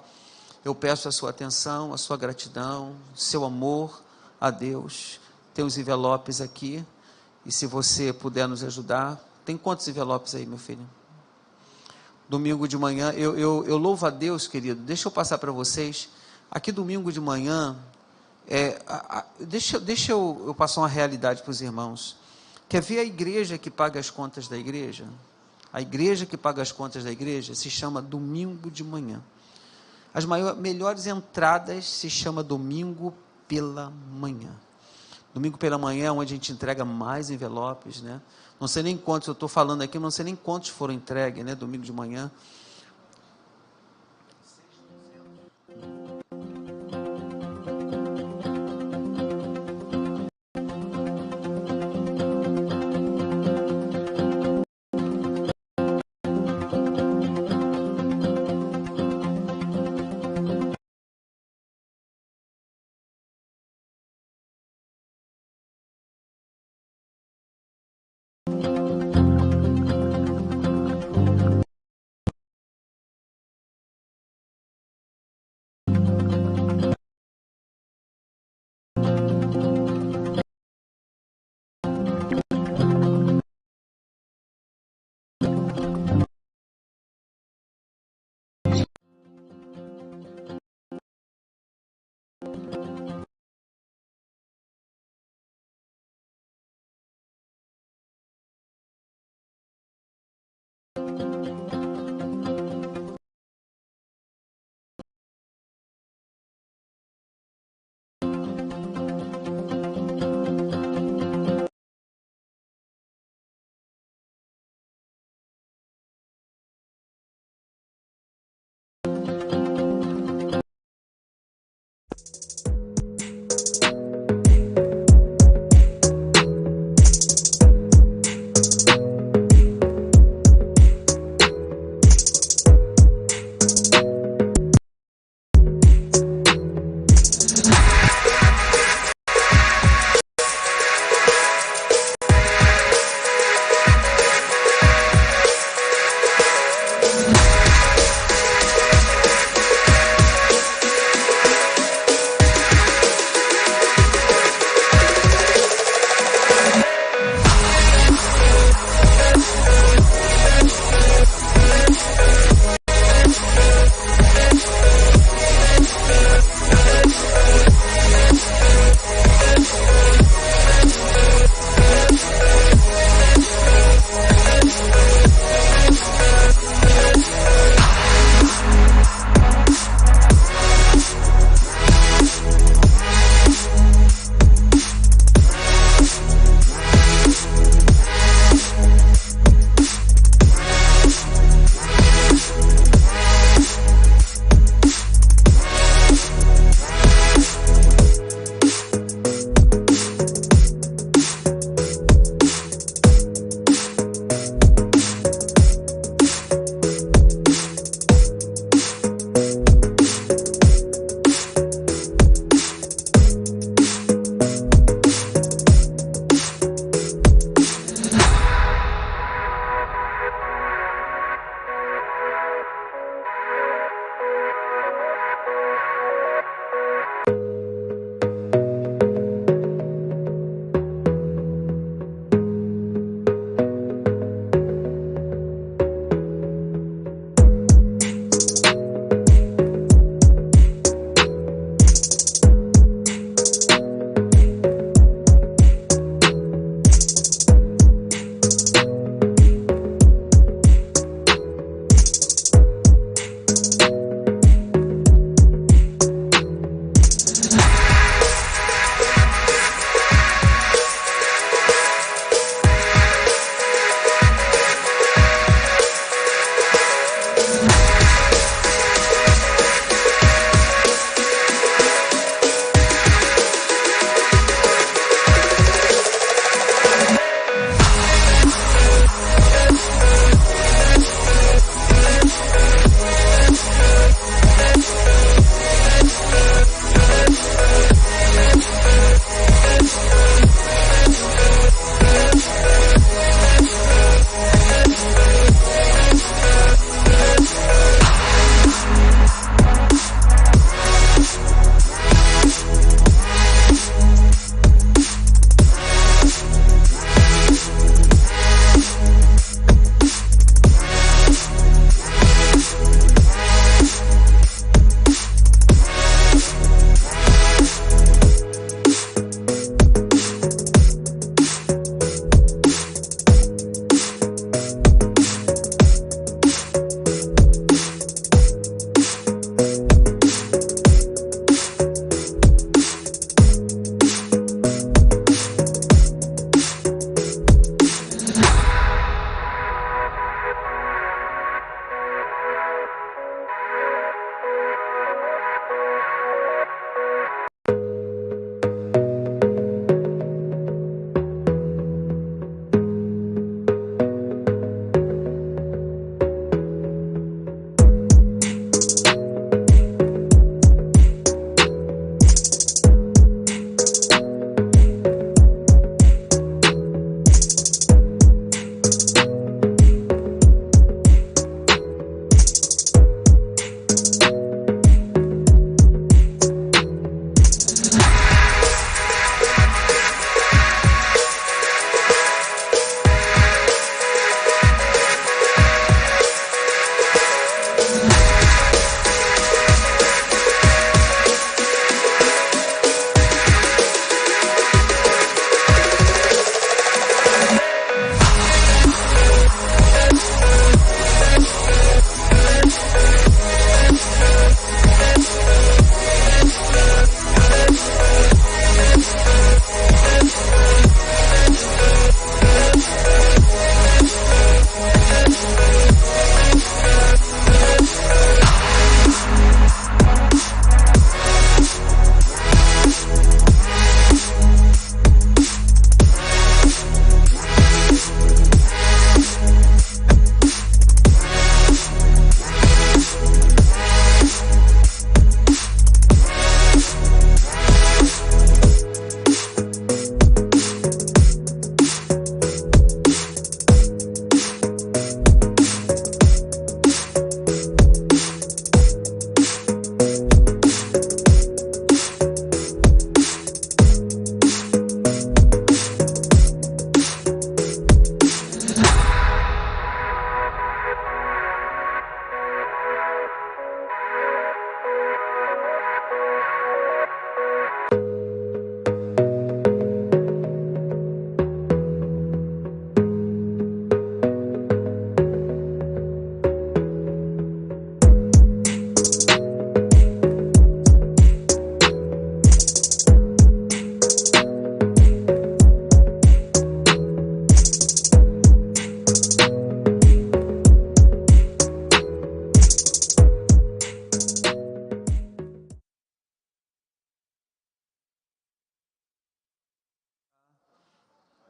Eu peço a sua atenção, a sua gratidão, seu amor a Deus. Tem os envelopes aqui, e se você puder nos ajudar, tem quantos envelopes aí, meu filho? Domingo de manhã, eu louvo a Deus, querido, deixa eu passar para vocês. Aqui domingo de manhã, deixa eu passar uma realidade para os irmãos. Quer ver a igreja que paga as contas da igreja? A igreja que paga as contas da igreja se chama domingo de manhã. As melhores entradas se chama domingo pela manhã. Domingo pela manhã é onde a gente entrega mais envelopes, né? Não sei nem quantos, eu estou falando aqui, não sei nem quantos foram entregues, né? Domingo de manhã.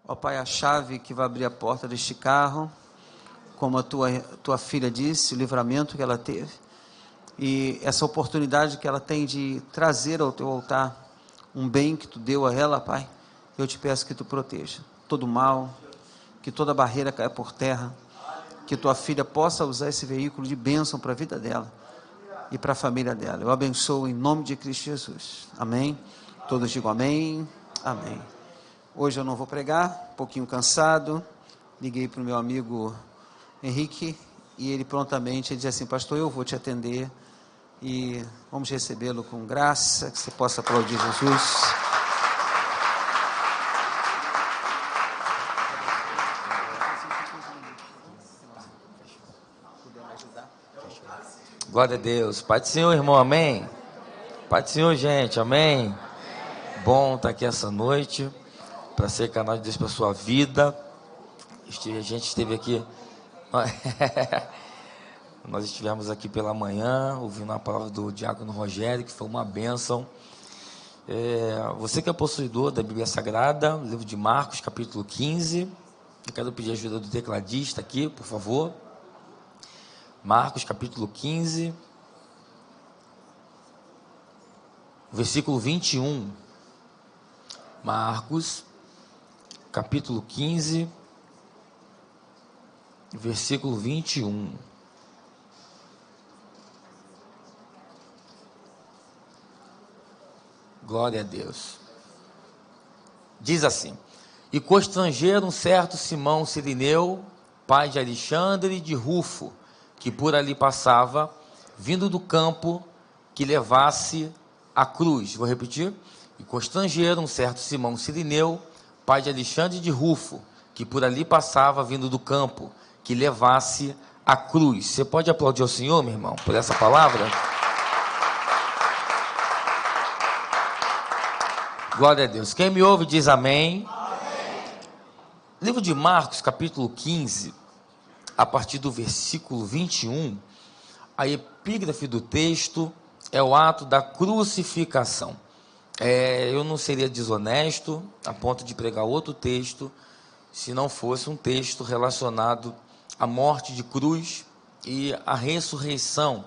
Ó Pai, a chave que vai abrir a porta deste carro, como a tua filha disse, o livramento que ela teve, e essa oportunidade que ela tem de trazer ao teu altar um bem que tu deu a ela, Pai, eu te peço que tu proteja todo mal, que toda barreira caia por terra, que tua filha possa usar esse veículo de bênção para a vida dela e para a família dela. Eu abençoo em nome de Cristo Jesus. Amém? Todos digam amém. Amém. Hoje eu não vou pregar, um pouquinho cansado. Liguei para o meu amigo Henrique e ele prontamente disse assim: pastor, eu vou te atender e vamos recebê-lo com graça, que você possa aplaudir Jesus. Glória a Deus. Pai do Senhor, irmão, amém? Pai do Senhor, gente, amém? Bom estar aqui essa noite, para ser canal de Deus para a sua vida. A gente esteve aqui, nós estivemos aqui pela manhã, ouvindo a palavra do diácono Rogério, que foi uma bênção. Você que é possuidor da Bíblia Sagrada, livro de Marcos, capítulo 15, eu quero pedir a ajuda do tecladista aqui, por favor. Marcos, capítulo 15, versículo 21. Marcos, capítulo 15, versículo 21. Glória a Deus. Diz assim: e constrangeram um certo Simão Cirineu, pai de Alexandre e de Rufo, que por ali passava, vindo do campo, que levasse a cruz. Vou repetir. E constrangeram um certo Simão Cirineu, pai de Alexandre e de Rufo, que por ali passava, vindo do campo, que levasse a cruz. Você pode aplaudir ao Senhor, meu irmão, por essa palavra? Glória a Deus. Quem me ouve diz amém. Amém. Livro de Marcos, capítulo 15, a partir do versículo 21, a epígrafe do texto é o ato da crucificação. Eu não seria desonesto a ponto de pregar outro texto, se não fosse um texto relacionado à morte de cruz e à ressurreição.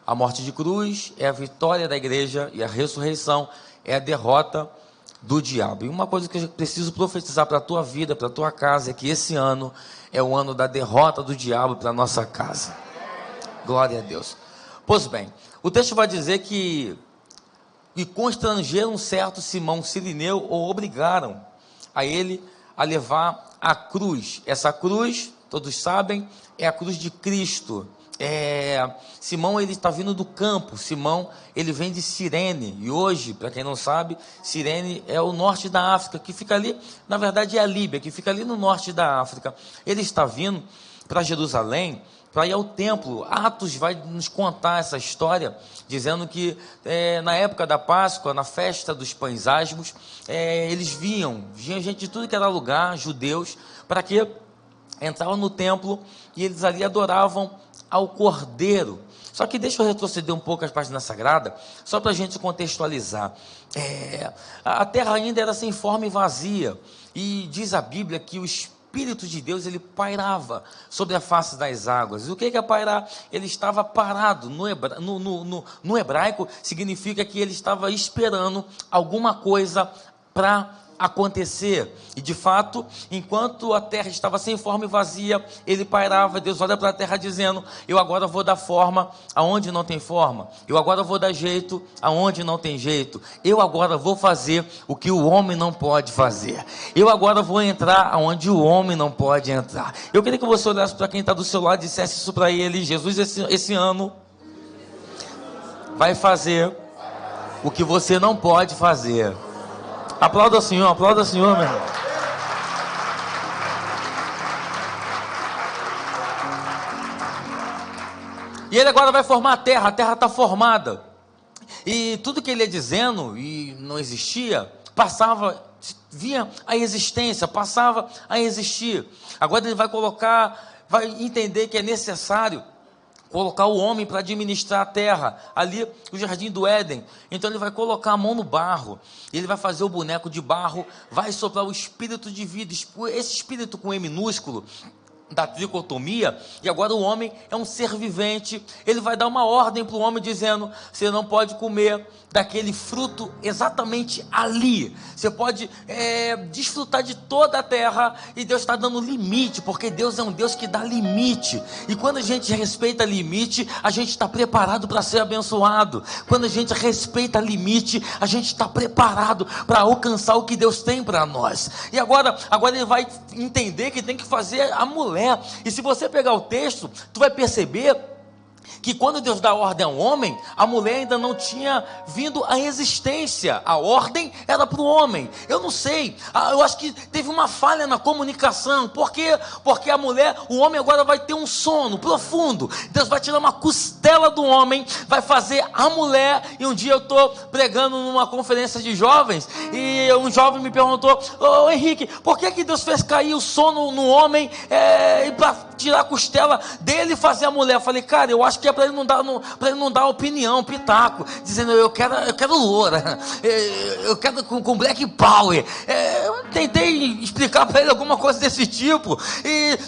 A morte de cruz é a vitória da igreja e a ressurreição é a derrota do diabo. E uma coisa que eu preciso profetizar para a tua vida, para a tua casa, é que esse ano é o ano da derrota do diabo para a nossa casa. Glória a Deus. Pois bem, o texto vai dizer que constrangeram um certo Simão Cirineu, ou obrigaram a ele a levar a cruz. Essa cruz, todos sabem, é a cruz de Cristo. Simão, ele está vindo do campo. Simão, ele vem de Cirene, e hoje, para quem não sabe, Cirene é o norte da África, que fica ali, na verdade é a Líbia, que fica ali no norte da África. Ele está vindo para Jerusalém, para ir ao templo. Atos vai nos contar essa história, dizendo que na época da Páscoa, na festa dos pães asmos, eles vinha gente de tudo que era lugar, judeus, para que entravam no templo e eles ali adoravam ao Cordeiro. Só que deixa eu retroceder um pouco as páginas sagradas, só para a gente contextualizar. A terra ainda era sem forma e vazia, e diz a Bíblia que o Espírito de Deus, ele pairava sobre a face das águas. E o que é pairar? Ele estava parado. No hebraico significa que ele estava esperando alguma coisa para acontecer. E de fato, enquanto a terra estava sem forma e vazia, ele pairava. Deus olha para a terra dizendo: eu agora vou dar forma aonde não tem forma, eu agora vou dar jeito aonde não tem jeito, eu agora vou fazer o que o homem não pode fazer, eu agora vou entrar aonde o homem não pode entrar. Eu queria que você olhasse para quem está do seu lado e dissesse isso para ele: Jesus esse ano vai fazer o que você não pode fazer. Aplauda o Senhor, meu irmão. E ele agora vai formar a terra está formada. E tudo que ele ia dizendo, e não existia, vinha a existência, passava a existir. Agora ele vai entender que é necessário colocar o homem para administrar a terra, ali o jardim do Éden. Então ele vai colocar a mão no barro, ele vai fazer o boneco de barro, vai soprar o espírito de vida, esse espírito com E minúsculo, da tricotomia, e agora o homem é um ser vivente. Ele vai dar uma ordem para o homem dizendo: você não pode comer daquele fruto exatamente ali, você pode desfrutar de toda a terra. E Deus está dando limite, porque Deus é um Deus que dá limite, e quando a gente respeita limite, a gente está preparado para ser abençoado. Quando a gente respeita limite, a gente está preparado para alcançar o que Deus tem para nós. E agora ele vai entender que tem que fazer a mulher. E se você pegar o texto, tu vai perceber que quando Deus dá ordem ao homem, a mulher ainda não tinha vindo à existência. A ordem era para o homem. Eu não sei, eu acho que teve uma falha na comunicação. Por quê? Porque a mulher, o homem agora vai ter um sono profundo. Deus vai tirar uma costela do homem, vai fazer a mulher. E um dia eu estou pregando numa conferência de jovens, e um jovem me perguntou: ô Henrique, por que Deus fez cair o sono no homem para tirar a costela dele e fazer a mulher? Eu falei: cara, eu acho que é para ele não dar opinião, pitaco, dizendo: eu quero loura, eu quero com black power. Eu tentei explicar para ele alguma coisa desse tipo,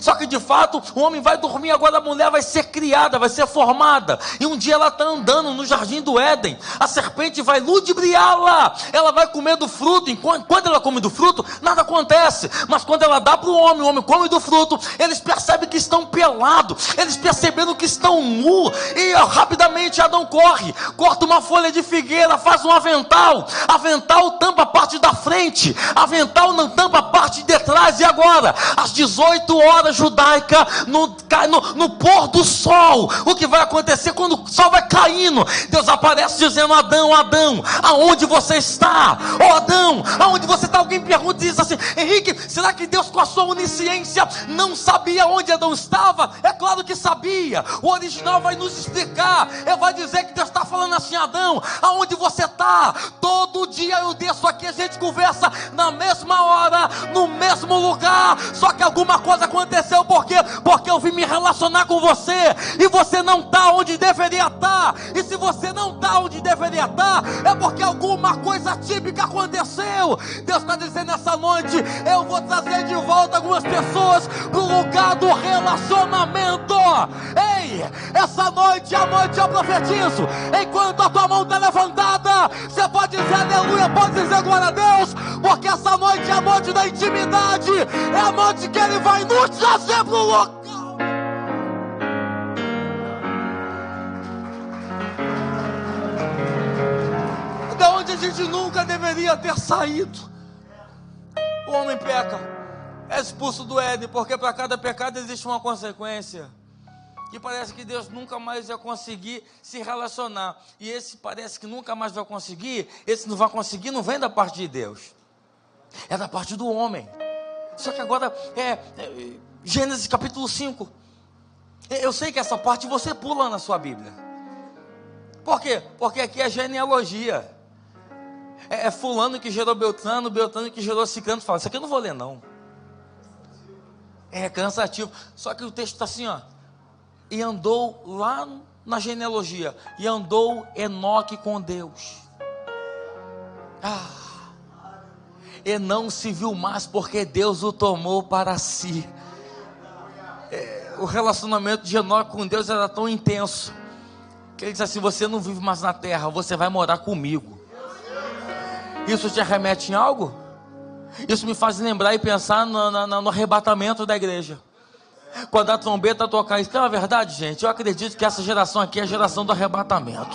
só que de fato o homem vai dormir, agora a mulher vai ser criada, vai ser formada. E um dia ela está andando no jardim do Éden, a serpente vai ludibriá-la, ela vai comer do fruto. Quando ela come do fruto, nada acontece, mas quando ela dá para o homem come do fruto, eles percebem que estão pelados, eles perceberam que estão nus, e rapidamente Adão corta uma folha de figueira, faz um avental tampa a parte da frente, avental não tampa a parte de trás. E agora, às 18 horas judaica, no pôr do sol, o que vai acontecer quando o sol vai caindo? Deus aparece dizendo: Adão, aonde você está? Adão, aonde você está? Alguém pergunta e diz assim: Henrique, será que Deus, com a sua onisciência, não sabia onde Adão estava? É claro que sabia. O original vai nos explicar, ele vai dizer que Deus está falando assim: Adão, aonde você está? Todo dia eu desço aqui, a gente conversa na mesma hora, no mesmo lugar, só que alguma coisa aconteceu. Por quê? Porque eu vim me relacionar com você, e você não está onde deveria estar. E se você não está onde deveria estar, é porque alguma coisa típica aconteceu. Deus está dizendo nessa noite: eu vou trazer de volta algumas pessoas para o lugar do relacionamento. Ei, essa noite é a noite, eu profetizo, enquanto a tua mão está levantada, você pode dizer aleluia, pode dizer glória a Deus, porque essa noite é a noite da intimidade, é a noite que Ele vai nos trazer para o local. Da onde a gente nunca deveria ter saído. O homem peca, é expulso do Éden, porque para cada pecado existe uma consequência. E parece que Deus nunca mais vai conseguir se relacionar. E esse parece que nunca mais vai conseguir. Esse não vai conseguir, não vem da parte de Deus, é da parte do homem. Só que agora Gênesis capítulo 5. Eu sei que essa parte você pula na sua Bíblia. Por quê? Porque aqui é genealogia. É fulano que gerou Beltrano, Beltrano que gerou Cicrano. Fala: isso aqui eu não vou ler não, é cansativo. Só que o texto está assim, ó: e andou lá na genealogia, e andou Enoque com Deus. E não se viu mais, porque Deus o tomou para si. O relacionamento de Enoque com Deus era tão intenso, que ele disse assim: você não vive mais na terra, você vai morar comigo. Isso te arremete em algo? Isso me faz lembrar e pensar no arrebatamento da igreja. Quando a trombeta tocar, isso é uma verdade, gente. Eu acredito que essa geração aqui é a geração do arrebatamento.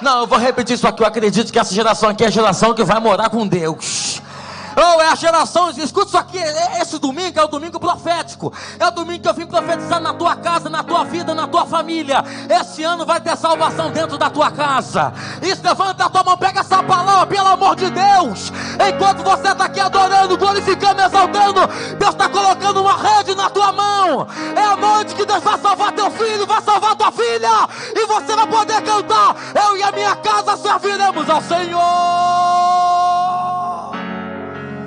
Não, eu vou repetir isso aqui. Eu acredito que essa geração aqui é a geração que vai morar com Deus. É a geração, escuta isso aqui, esse domingo é o domingo profético, é o domingo que eu vim profetizar na tua casa, na tua vida, na tua família. Esse ano vai ter salvação dentro da tua casa. Isso, levanta a tua mão, pega essa palavra, pelo amor de Deus. Enquanto você está aqui adorando, glorificando, exaltando, Deus está colocando uma rede na tua mão. É a noite que Deus vai salvar teu filho, vai salvar tua filha, e você vai poder cantar: eu e a minha casa serviremos ao Senhor.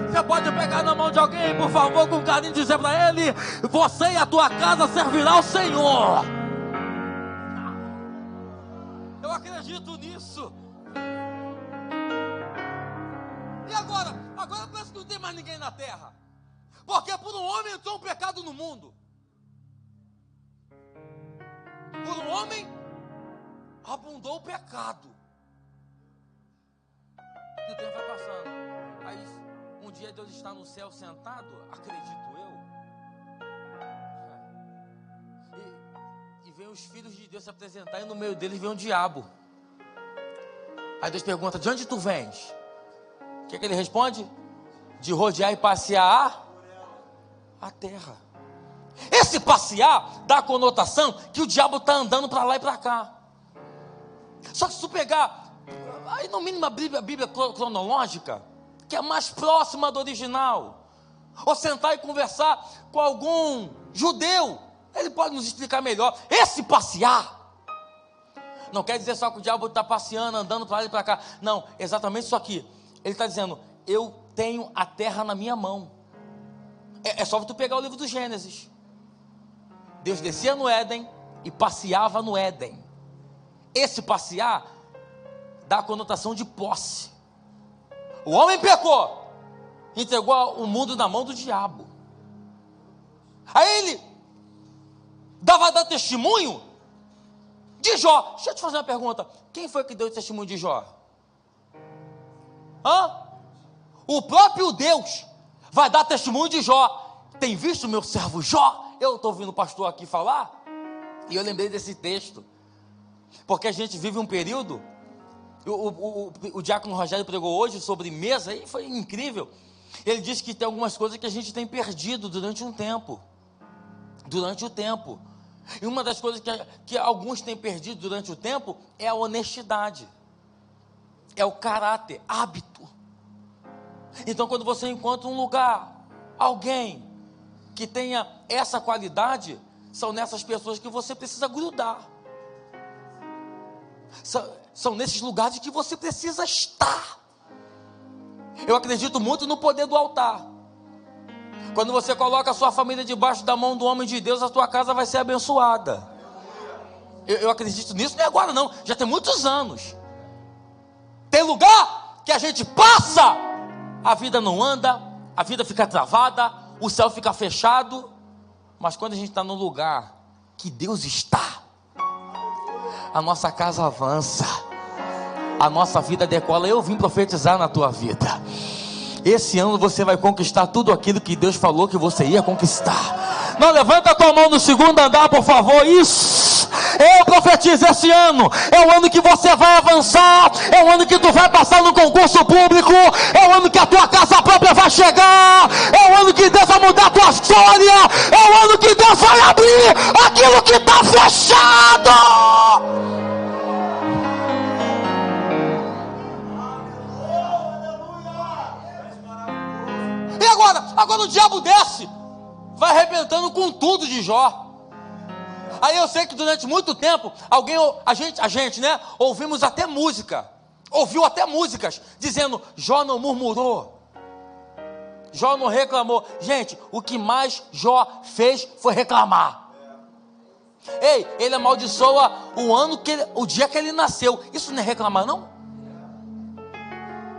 Você pode pegar na mão de alguém, por favor, com carinho, dizer para ele: você e a tua casa servirá ao Senhor. agora parece que não tem mais ninguém na terra. Porque por um homem entrou um pecado no mundo. Por um homem abundou o pecado. E o tempo vai passando. Aí um dia Deus está no céu sentado, acredito eu. E vem os filhos de Deus se apresentar, e no meio deles vem um diabo. Aí Deus pergunta: de onde tu vens? O que ele responde? De rodear e passear a terra. Esse passear dá a conotação que o diabo está andando para lá e para cá. Só que se tu pegar, aí no mínimo a Bíblia cronológica, que é mais próxima do original, ou sentar e conversar com algum judeu, ele pode nos explicar melhor. Esse passear não quer dizer só que o diabo está passeando, andando para lá e para cá. Não, exatamente isso aqui. Ele está dizendo: eu tenho a terra na minha mão. É só tu pegar o livro do Gênesis. Deus descia no Éden e passeava no Éden. Esse passear dá a conotação de posse. O homem pecou, entregou o mundo na mão do diabo. Aí ele dar testemunho de Jó. Deixa eu te fazer uma pergunta: quem foi que deu o testemunho de Jó? O próprio Deus vai dar testemunho de Jó. Tem visto meu servo Jó? Eu estou ouvindo o pastor aqui falar, e eu lembrei desse texto, porque a gente vive um período. O diácono Rogério pregou hoje sobre mesa, e foi incrível. Ele disse que tem algumas coisas que a gente tem perdido durante um tempo. Durante o tempo. E uma das coisas que alguns têm perdido durante o tempo é a honestidade. É o caráter, hábito. Então, quando você encontra um lugar, alguém que tenha essa qualidade, são nessas pessoas que você precisa grudar. São nesses lugares que você precisa estar. Eu acredito muito no poder do altar. Quando você coloca a sua família debaixo da mão do homem de Deus, a tua casa vai ser abençoada. Eu acredito nisso, não é agora não, já tem muitos anos. Tem lugar que a gente passa, a vida não anda, a vida fica travada, o céu fica fechado. Mas quando a gente está no lugar que Deus está, a nossa casa avança, a nossa vida decola. Eu vim profetizar na tua vida. Esse ano você vai conquistar tudo aquilo que Deus falou que você ia conquistar. Não, levanta a tua mão no segundo andar, por favor. Isso. Eu profetizo: esse ano é o ano que você vai avançar, é o ano que tu vai passar no concurso público, é o ano que a tua casa própria vai chegar, é o ano que Deus vai mudar a tua história, é o ano que Deus vai abrir aquilo que está fechado. E agora o diabo desce, vai arrebentando com tudo de Jó. Aí eu sei que durante muito tempo, a gente, né, ouvimos até música, ouviu até músicas, dizendo: Jó não murmurou, Jó não reclamou. Gente, o que mais Jó fez foi reclamar. Ei, ele amaldiçoa o dia que ele nasceu. Isso não é reclamar, não?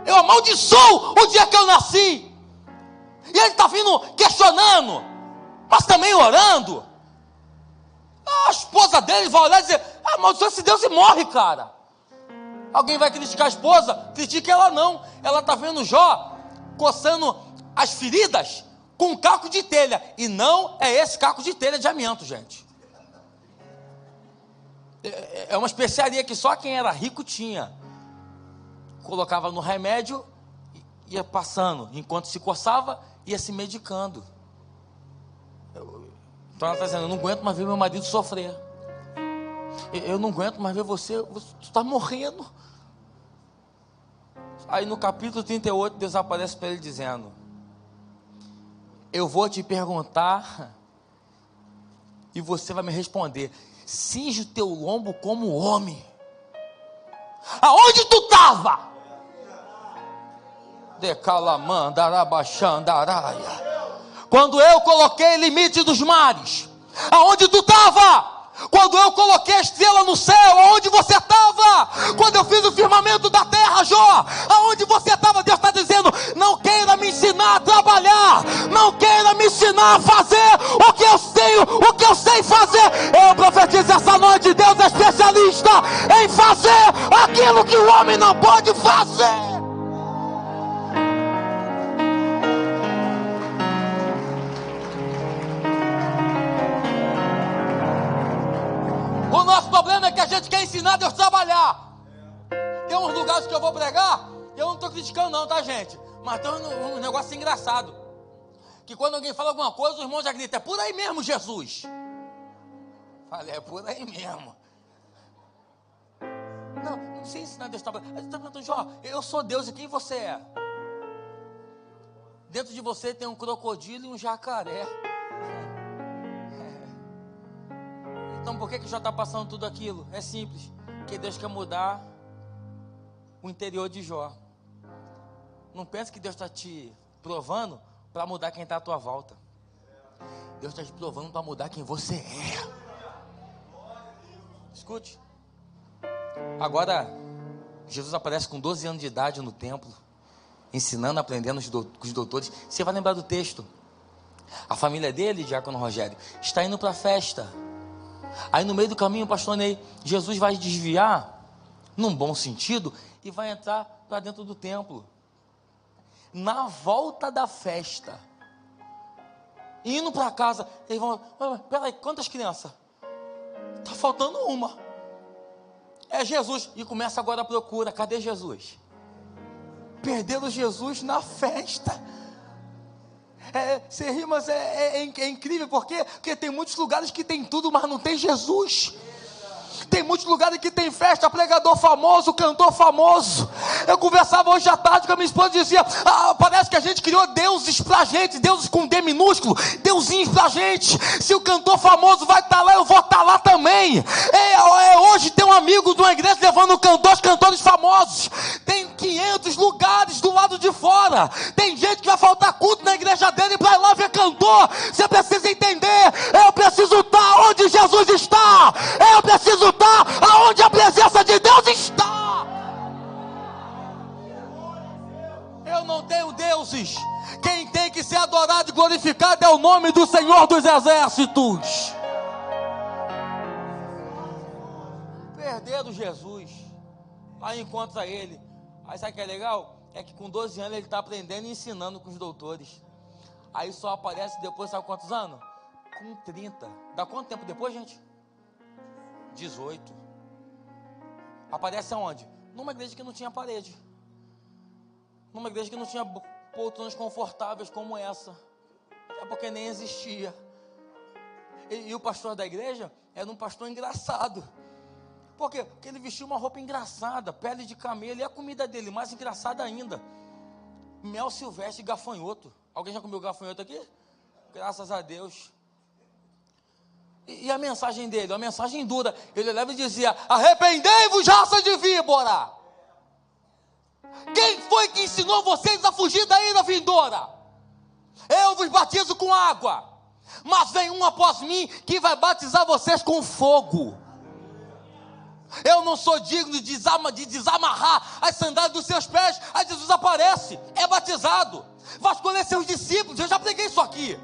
Eu amaldiçoo o dia que eu nasci. E ele está vindo questionando, mas também orando. A esposa dele vai olhar e dizer: amaldiçoa esse Deus e morre, cara. Alguém vai criticar a esposa? Critique ela não. Ela está vendo Jó coçando as feridas com um caco de telha. E não é esse caco de telha de amianto, gente. É uma especiaria que só quem era rico tinha. Colocava no remédio, ia passando. Enquanto se coçava, ia se medicando. Então ela está dizendo: eu não aguento mais ver meu marido sofrer. Eu não aguento mais ver você está morrendo. Aí no capítulo 38, Deus aparece para ele dizendo: eu vou te perguntar e você vai me responder. Cinge o teu lombo como homem. Aonde tu estava? Decalamandarabachandaraia. Quando eu coloquei limite dos mares, aonde tu estava? Quando eu coloquei a estrela no céu, aonde você estava? Quando eu fiz o firmamento da terra, Jó, aonde você estava? Deus está dizendo: não queira me ensinar a trabalhar, não queira me ensinar a fazer o que eu tenho, o que eu sei fazer. Eu profetizo essa noite: Deus é especialista em fazer aquilo que o homem não pode fazer. O nosso problema é que a gente quer ensinar Deus a trabalhar. Tem uns lugares que eu vou pregar, eu não estou criticando não, tá, gente? Mas tem um negócio engraçado, que quando alguém fala alguma coisa, os irmãos já gritam: é por aí mesmo, Jesus. Falei: é por aí mesmo. Não sei ensinar Deus a trabalhar. Aí você está perguntando: Jó, eu sou Deus e quem você é? Dentro de você tem um crocodilo e um jacaré. Então por que já está passando tudo aquilo? É simples, porque Deus quer mudar o interior de Jó. Não pense que Deus está te provando para mudar quem está à tua volta. Deus está te provando para mudar quem você é. Escute. Agora, Jesus aparece com 12 anos de idade no templo, ensinando, aprendendo com os doutores. Você vai lembrar do texto. A família dele, Diácono Rogério, está indo para a festa. Aí no meio do caminho, pastor Ney, Jesus vai desviar, num bom sentido, e vai entrar para dentro do templo. Na volta da festa, indo para casa, eles vão: peraí, quantas crianças? Está faltando uma. É Jesus. E começa agora a procura: cadê Jesus? Perderam Jesus na festa. Você ri, mas é incrível, porque tem muitos lugares que tem tudo, mas não tem Jesus. Tem muitos lugares que tem festa, pregador famoso, cantor famoso. Eu conversava hoje à tarde com a minha esposa e dizia: parece que a gente criou deuses pra gente, deuses com D minúsculo, deusinhos pra gente. Se o cantor famoso vai estar lá, eu vou estar lá também. Hoje tem um amigo de uma igreja levando os cantores famosos. Tem 500 lugares do lado de fora. Tem gente que vai faltar culto na igreja dele para ir lá ver cantor. Você precisa entender: eu preciso estar onde Jesus está. Eu preciso estar aonde a presença de Deus está. Eu não tenho deuses. Quem tem que ser adorado e glorificado é o nome do Senhor dos Exércitos. Perderam Jesus. Aí encontra ele. Aí sabe o que é legal? É que com 12 anos ele está aprendendo e ensinando com os doutores. Aí só aparece depois, sabe quantos anos? Com 30. Dá quanto tempo depois, gente? 18. Aparece aonde? Numa igreja que não tinha parede. Numa igreja que não tinha poltronas confortáveis como essa. É porque nem existia. E o pastor da igreja era um pastor engraçado. Por quê? Porque ele vestia uma roupa engraçada, pele de camelo, e a comida dele mais engraçada ainda: mel silvestre e gafanhoto. Alguém já comeu gafanhoto aqui? Graças a Deus. E a mensagem dele, uma mensagem dura. Ele leva e dizia: arrependei-vos, raça de víbora. Quem foi que ensinou vocês a fugir da ira vindoura? Eu vos batizo com água, mas vem um após mim que vai batizar vocês com fogo. Eu não sou digno de desamarrar as sandálias dos seus pés. Aí Jesus aparece, é batizado, vai escolher seus discípulos. Eu já preguei isso aqui.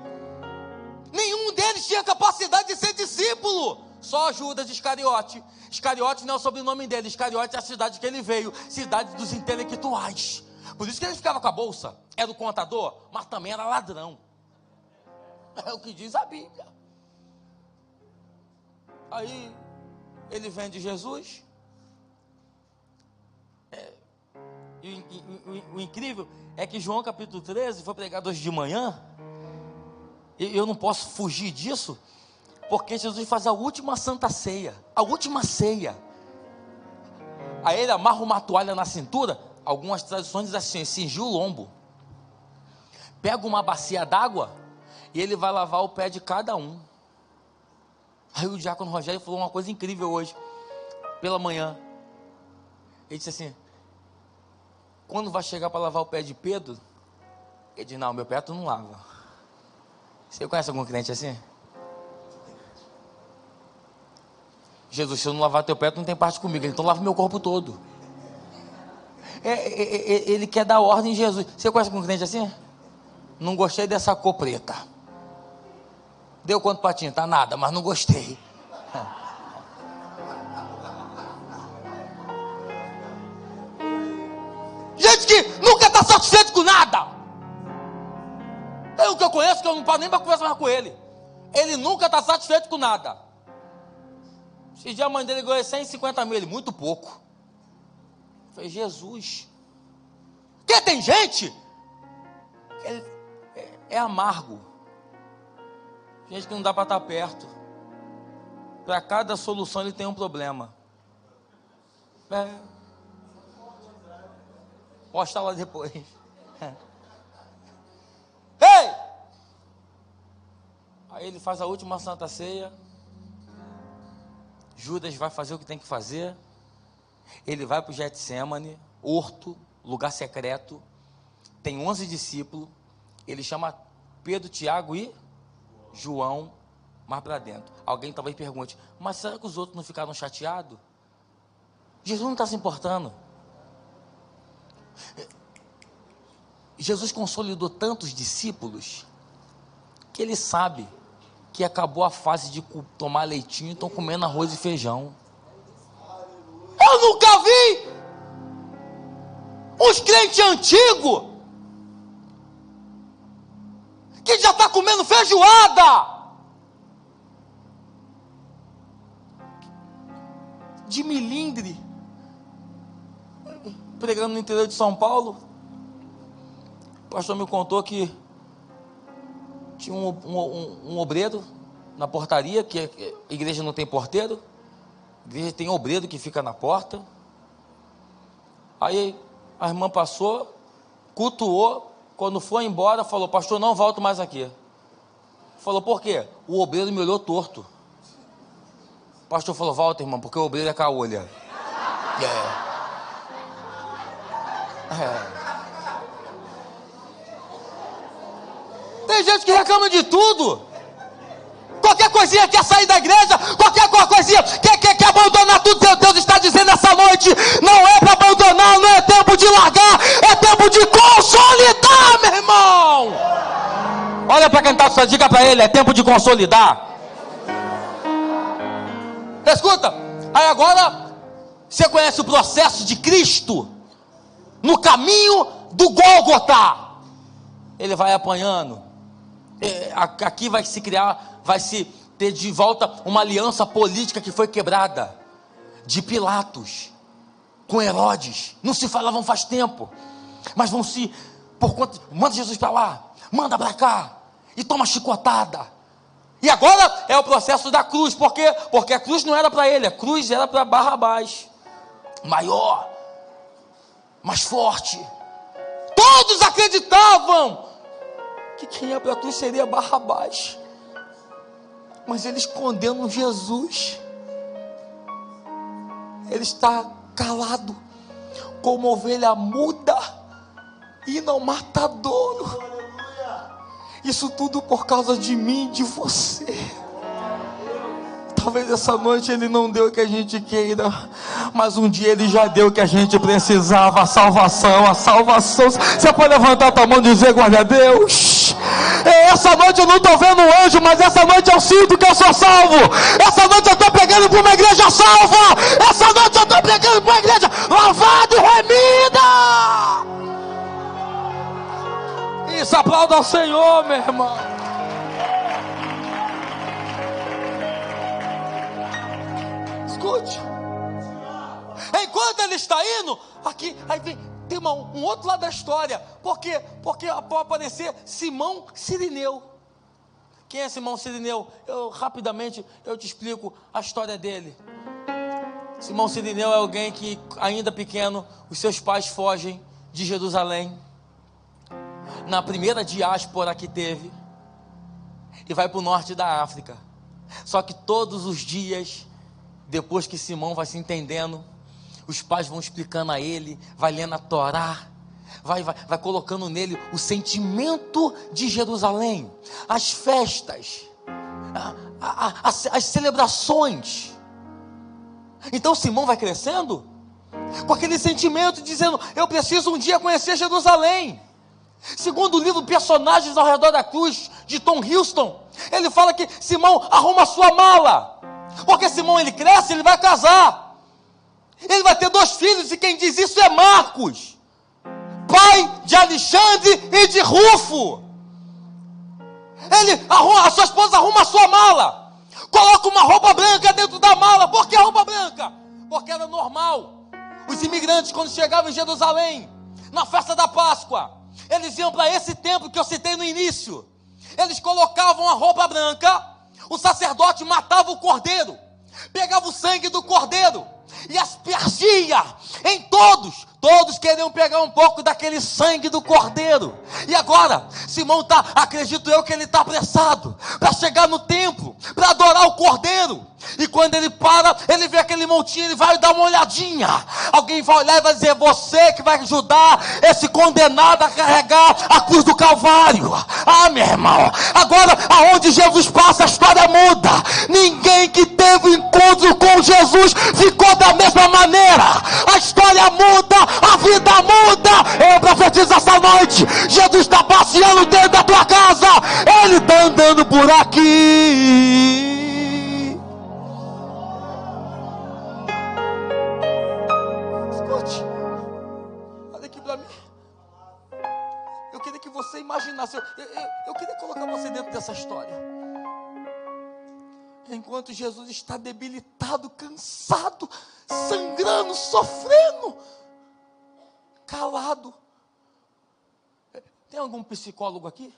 Nenhum deles tinha capacidade de ser discípulo, só Judas Iscariote. Iscariote não é o sobrenome dele. Iscariote é a cidade que ele veio, cidade dos intelectuais. Por isso que ele ficava com a bolsa. Era o contador, mas também era ladrão. É o que diz a Bíblia. Aí ele vende Jesus. O incrível é que João capítulo 13 foi pregado hoje de manhã. E eu não posso fugir disso, porque Jesus faz a última santa ceia. A última ceia. Aí ele amarra uma toalha na cintura. Algumas tradições dizem assim: cingiu o lombo. Pega uma bacia d'água e ele vai lavar o pé de cada um. Aí o diácono Rogério falou uma coisa incrível hoje, pela manhã. Ele disse assim: quando vai chegar para lavar o pé de Pedro, ele diz: não, meu pé tu não lava. Você conhece algum crente assim? Jesus, se eu não lavar teu pé, tu não tem parte comigo. Então lava meu corpo todo. Ele quer dar ordem em Jesus. Você conhece um crente assim? Não gostei dessa cor preta. Deu quanto pra tinta? Nada, mas não gostei. Gente que nunca está satisfeito com nada. É o que eu conheço, que eu não paro nem para conversar mais com ele. Ele nunca está satisfeito com nada. Esse dia a mãe dele ganhou 150 mil, ele, muito pouco. Eu falei, Jesus. Porque tem gente que é amargo. Gente que não dá para estar perto. Para cada solução ele tem um problema. Posta lá depois. Ei! Aí ele faz a última Santa Ceia. Judas vai fazer o que tem que fazer. Ele vai para o Getsemane, horto, lugar secreto. Tem 11 discípulos. Ele chama Pedro, Tiago e João mais para dentro. Alguém talvez pergunte, mas será que os outros não ficaram chateados? Jesus não está se importando. Jesus consolidou tantos discípulos que ele sabe que acabou a fase de tomar leitinho e estão comendo arroz e feijão. Eu nunca vi uns crentes antigos que já está comendo feijoada de milindre, pregando no interior de São Paulo. O pastor me contou que tinha um obreiro na portaria, que a igreja não tem porteiro, a igreja tem obreiro que fica na porta. Aí a irmã passou, cultuou, quando foi embora, falou, pastor, não volto mais aqui. Falou, por quê? O obreiro me olhou torto. O pastor falou, volta, irmão, porque o obreiro é caolha. Tem gente que reclama de tudo. Qualquer coisinha quer sair da igreja, qualquer coisinha quer abandonar tudo. Deus está dizendo essa noite, não é para abandonar, não é tempo de largar, é tempo de consolidar, meu irmão. Olha para quem está, só diga para ele, é tempo de consolidar. Escuta, aí agora você conhece o processo de Cristo no caminho do Gólgota. Ele vai apanhando. Aqui vai se criar, vai se ter de volta uma aliança política que foi quebrada, de Pilatos com Herodes. Não se falavam faz tempo, mas vão se, por conta, manda Jesus para lá, manda para cá, e toma chicotada. E agora é o processo da cruz. Por quê? Porque a cruz não era para ele, a cruz era para Barrabás, maior, mais forte. Todos acreditavam que quem ia para a cruz seria Barrabás, mas eles condenam Jesus. Ele está calado, como ovelha muda e não matadouro. Isso tudo por causa de mim e de você. Talvez essa noite ele não deu o que a gente queira, mas um dia ele já deu o que a gente precisava, a salvação. Você pode levantar a tua mão e dizer glória a Deus. Essa noite eu não estou vendo um anjo, mas essa noite eu sinto que eu sou salvo. Essa noite eu estou pregando para uma igreja salva. Essa noite eu estou pregando para uma igreja lavada e remida. Isso, aplauda ao Senhor, meu irmão. Escute. Enquanto ele está indo, aqui, aí tem um outro lado da história. Por quê? Porque pode aparecer Simão Cirineu. Quem é Simão Cirineu? Rapidamente eu te explico a história dele. Simão Cirineu é alguém que, ainda pequeno, os seus pais fogem de Jerusalém, na primeira diáspora que teve, e vai para o norte da África. Só que todos os dias, depois que Simão vai se entendendo, os pais vão explicando a ele, vai lendo a Torá, vai colocando nele o sentimento de Jerusalém, as festas, as celebrações. Então Simão vai crescendo com aquele sentimento dizendo: eu preciso um dia conhecer Jerusalém. Segundo o livro Personagens ao Redor da Cruz, de Tom Houston, ele fala que Simão arruma a sua mala, porque Simão, ele cresce, ele vai casar, ele vai ter 2 filhos, e quem diz isso é Marcos, pai de Alexandre e de Rufo. A sua esposa arruma a sua mala, coloca uma roupa branca dentro da mala. Por que a roupa branca? Porque era normal. Os imigrantes, quando chegavam em Jerusalém, na festa da Páscoa, eles iam para esse templo que eu citei no início. Eles colocavam a roupa branca, o sacerdote matava o cordeiro, pegava o sangue do cordeiro e aspergia em todos. Todos queriam pegar um pouco daquele sangue do cordeiro. E agora, Simão acredito eu que ele está apressado para chegar no templo, para adorar o cordeiro. E quando ele para, ele vê aquele montinho, ele vai dar uma olhadinha. Alguém vai olhar e vai dizer: você que vai ajudar esse condenado a carregar a cruz do Calvário. Ah, meu irmão, agora aonde Jesus passa, a história muda. Ninguém que teve encontro com Jesus ficou da mesma maneira. A história muda, a vida muda. Eu profetizo essa noite: Jesus está passeando dentro da tua casa, Ele está andando por aqui. Escute, olha aqui para mim. Eu queria que você imaginasse, eu queria colocar você dentro dessa história. Enquanto Jesus está debilitado, cansado, sangrando, sofrendo, calado. Tem algum psicólogo aqui?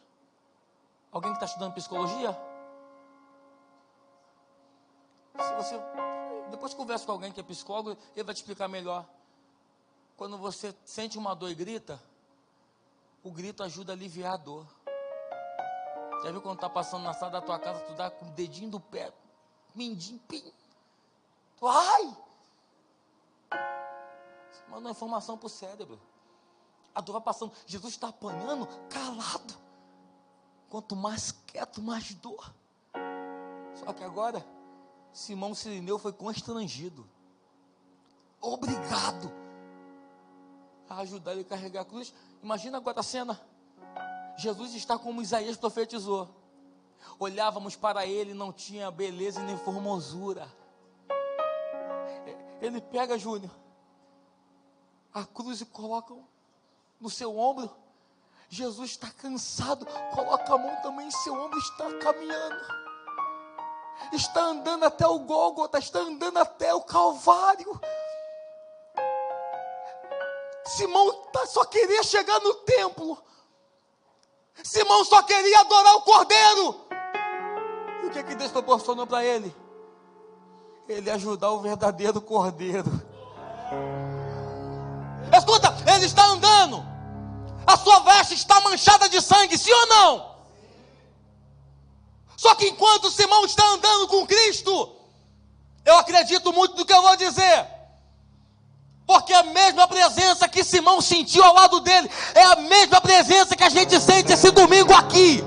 Alguém que está estudando psicologia? Se você depois conversa com alguém que é psicólogo, ele vai te explicar melhor. Quando você sente uma dor e grita, o grito ajuda a aliviar a dor. Já viu quando está passando na sala da tua casa, tu dá com o dedinho do pé, mindinho, pim. Tu, ai! Manda uma informação para o cérebro. A dor vai passando. Jesus está apanhando calado. Quanto mais quieto, mais dor. Só que agora, Simão Cirineu foi constrangido, obrigado a ajudar ele a carregar a cruz. Imagina agora a cena. Jesus está como Isaías profetizou. Olhávamos para ele, não tinha beleza nem formosura. Ele pega, Júnior, a cruz e coloca no seu ombro. Jesus está cansado, coloca a mão também em seu ombro, está caminhando, está andando até o Gólgota, está andando até o Calvário. Simão só queria chegar no templo. Simão só queria adorar o Cordeiro. E o que Deus proporcionou para ele? Ele ajudar o verdadeiro Cordeiro. Escuta, ele está andando, a sua veste está manchada de sangue, sim ou não? Só que enquanto Simão está andando com Cristo, eu acredito muito no que eu vou dizer, porque a mesma presença que Simão sentiu ao lado dele é a mesma presença que a gente sente esse domingo aqui.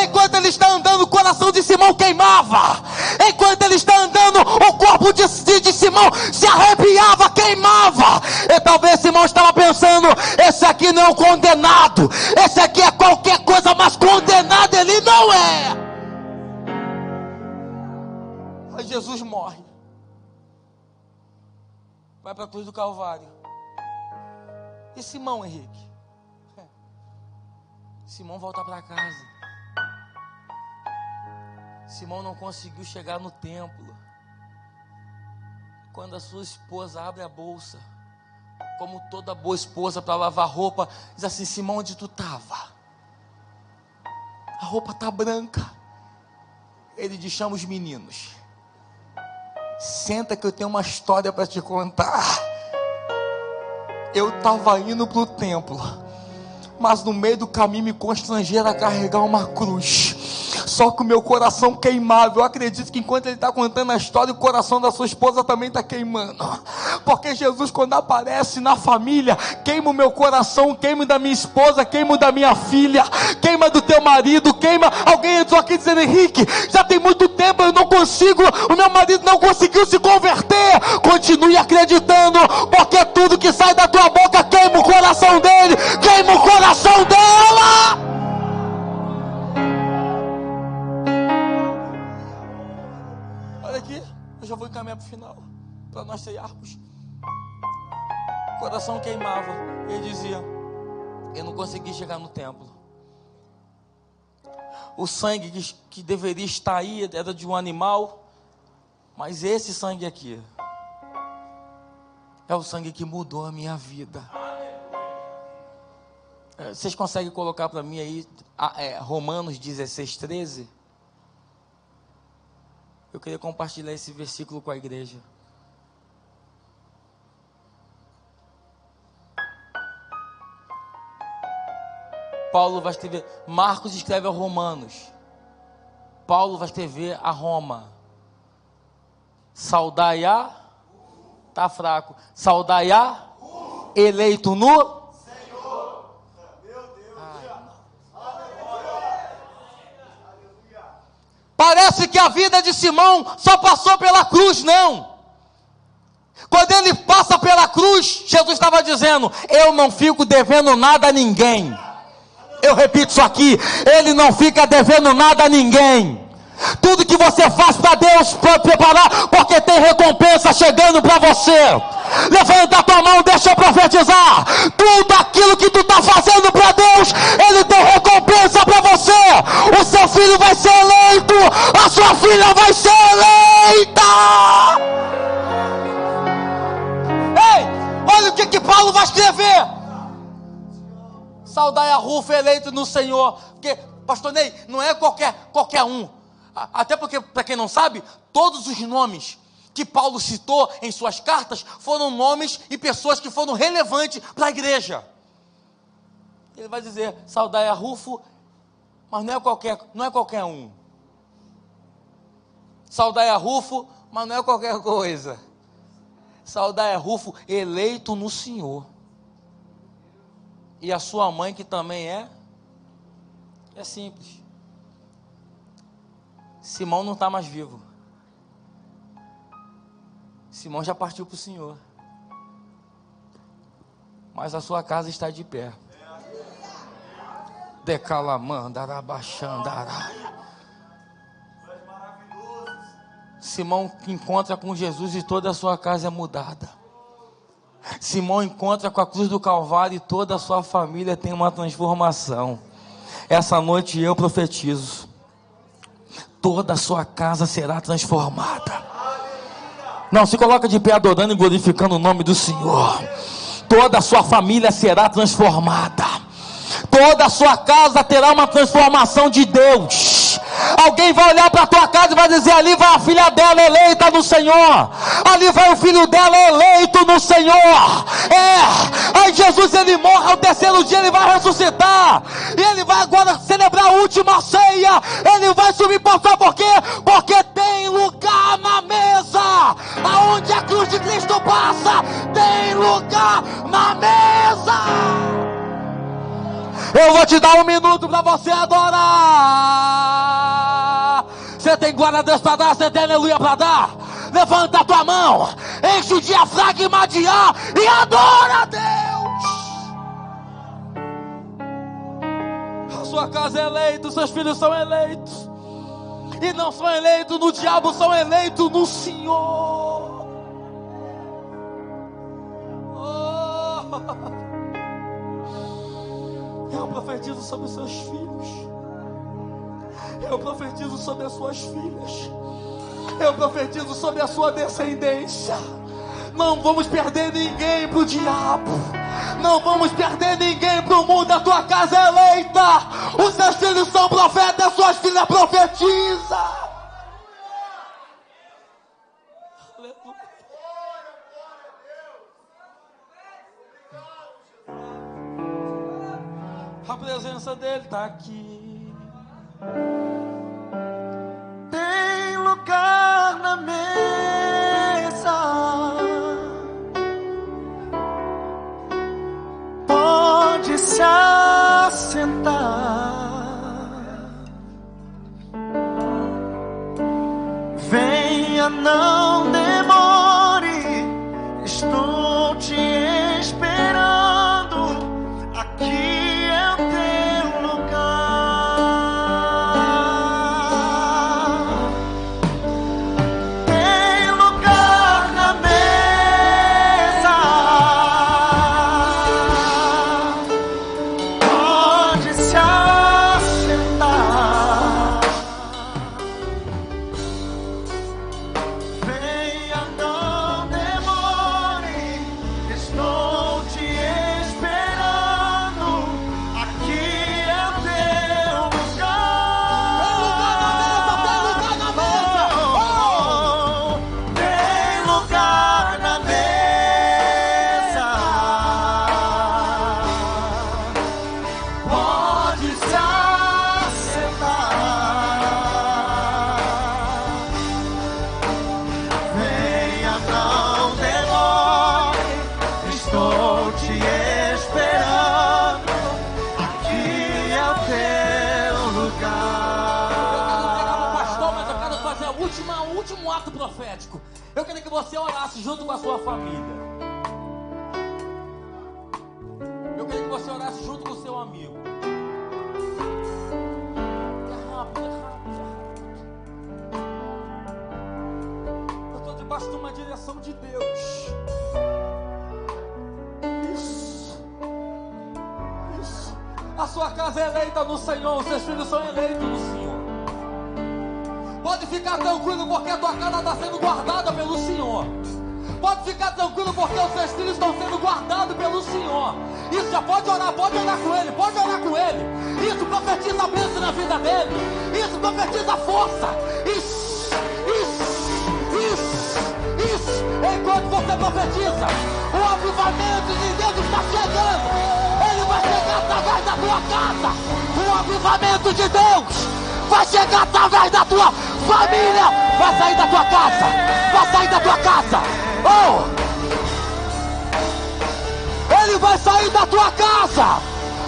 Enquanto ele está andando, o coração de Simão queimava. Enquanto ele está andando, o corpo de Simão se arrepiava, queimava. E talvez Simão estava pensando: esse aqui não é um condenado, esse aqui é qualquer coisa, mas condenado ele não é. Aí Jesus morre, vai para a cruz do Calvário. E Simão, Henrique? Simão volta para casa. Simão não conseguiu chegar no templo. Quando a sua esposa abre a bolsa, como toda boa esposa, para lavar roupa, diz assim: Simão, onde tu estava? A roupa está branca. Ele diz: chama os meninos, senta que eu tenho uma história para te contar. Eu estava indo para o templo, mas no meio do caminho me constrangeram a carregar uma cruz. Só que o meu coração queimava. Eu acredito que enquanto ele está contando a história, o coração da sua esposa também está queimando. Porque Jesus, quando aparece na família, queima o meu coração, queima da minha esposa, queima da minha filha, queima do teu marido, queima. Alguém entrou aqui dizendo: Henrique, já tem muito tempo eu não consigo, o meu marido não conseguiu se converter. Continue acreditando, porque tudo que sai da tua boca queima o coração dele, queima o coração dela. Olha aqui, eu já vou encaminhar para o final, para nós ceiarmos. O coração queimava, ele dizia: eu não consegui chegar no templo. O sangue que deveria estar aí era de um animal, mas esse sangue aqui é o sangue que mudou a minha vida. Vocês conseguem colocar para mim aí Romanos 16:13? Eu queria compartilhar esse versículo com a igreja. Paulo vai escrever, Marcos escreve a Romanos, Paulo vai escrever a Roma. Saudai a, tá fraco, saudai a, eleito no Senhor. Meu Deus. Parece que a vida de Simão só passou pela cruz, não. Quando ele passa pela cruz, Jesus estava dizendo: eu não fico devendo nada a ninguém. Eu repito isso aqui, ele não fica devendo nada a ninguém. Tudo que você faz para Deus, pode preparar, porque tem recompensa chegando para você. Levanta a tua mão, deixa eu profetizar. Tudo aquilo que tu está fazendo para Deus, ele tem recompensa para você. O seu filho vai ser eleito, a sua filha vai ser eleita. Ei, olha o que Paulo vai escrever. Saudai a Rufo, eleito no Senhor. Porque, pastor Ney, não é qualquer um. Até porque, para quem não sabe, todos os nomes que Paulo citou em suas cartas foram nomes e pessoas que foram relevantes para a igreja. Ele vai dizer: saudai a Rufo, mas não é qualquer um. Saudai a Rufo, mas não é qualquer coisa. Saudai a Rufo, eleito no Senhor. E a sua mãe, que também é simples. Simão não está mais vivo. Simão já partiu para o Senhor. Mas a sua casa está de pé. Decalamandarabachandaraia. Simão encontra com Jesus e toda a sua casa é mudada. Simão encontra com a cruz do Calvário e toda a sua família tem uma transformação. Essa noite eu profetizo: toda a sua casa será transformada. Não, se coloca de pé adorando e glorificando o nome do Senhor. Toda a sua família será transformada. Toda a sua casa terá uma transformação de Deus. Alguém vai olhar para a tua casa e vai dizer: ali vai a filha dela eleita no Senhor, ali vai o filho dela eleito no Senhor. Aí Jesus, ele morre, ao terceiro dia ele vai ressuscitar, e ele vai agora celebrar a última ceia. Ele vai subir para cá, por quê? Porque tem lugar na mesa. Aonde a cruz de Cristo passa, tem lugar na mesa. Eu vou te dar 1 minuto para você adorar. Você tem glória a Deus para dar, você tem aleluia para dar. Levanta a tua mão, enche o diafragma de ar e adora a Deus. A sua casa é eleita, os seus filhos são eleitos. E não são eleitos no diabo, são eleitos no Senhor. Eu profetizo sobre os seus filhos. Eu profetizo sobre as suas filhas. Eu profetizo sobre a sua descendência. Não vamos perder ninguém para o diabo. Não vamos perder ninguém para o mundo. A tua casa é eleita. Os seus filhos são profetas, as suas filhas profetizam. A presença dele está aqui. Tem lugar na mesa. último ato profético. Eu queria que você orasse junto com a sua família. Eu queria que você orasse junto com o seu amigo. É rápido. Eu estou debaixo de uma direção de Deus. Isso. A sua casa é eleita no Senhor. Os seus filhos são eleitos no Senhor. Pode ficar tranquilo porque a tua casa está sendo guardada pelo Senhor. Pode ficar tranquilo porque os seus filhos estão sendo guardados pelo Senhor. Isso, já pode orar com ele. Isso, profetiza a bênção na vida dele. Isso, profetiza força. Isso. Enquanto você profetiza, o avivamento de Deus está chegando. Ele vai chegar através da tua casa. O avivamento de Deus vai chegar através da tua família. Vai sair da tua casa. Ele vai sair da tua casa.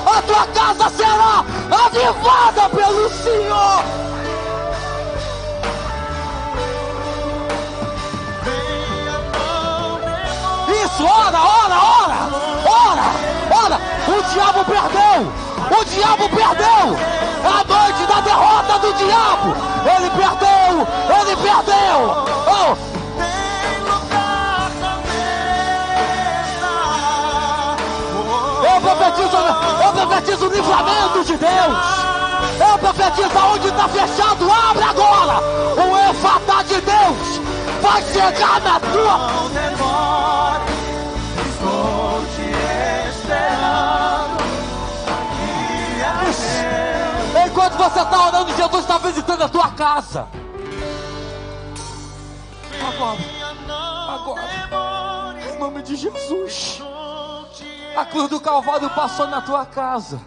A tua casa será avivada pelo Senhor. Isso, ora. O diabo perdeu. É a noite da derrota do diabo. Ele perdeu. Eu profetizo o livramento de Deus. Eu profetizo aonde está fechado. Abre agora. O Efatá de Deus vai chegar na tua. Não demore, estou te esperando. Enquanto você está orando, Jesus está visitando a tua casa. Agora, em nome de Jesus, a cruz do Calvário passou na tua casa.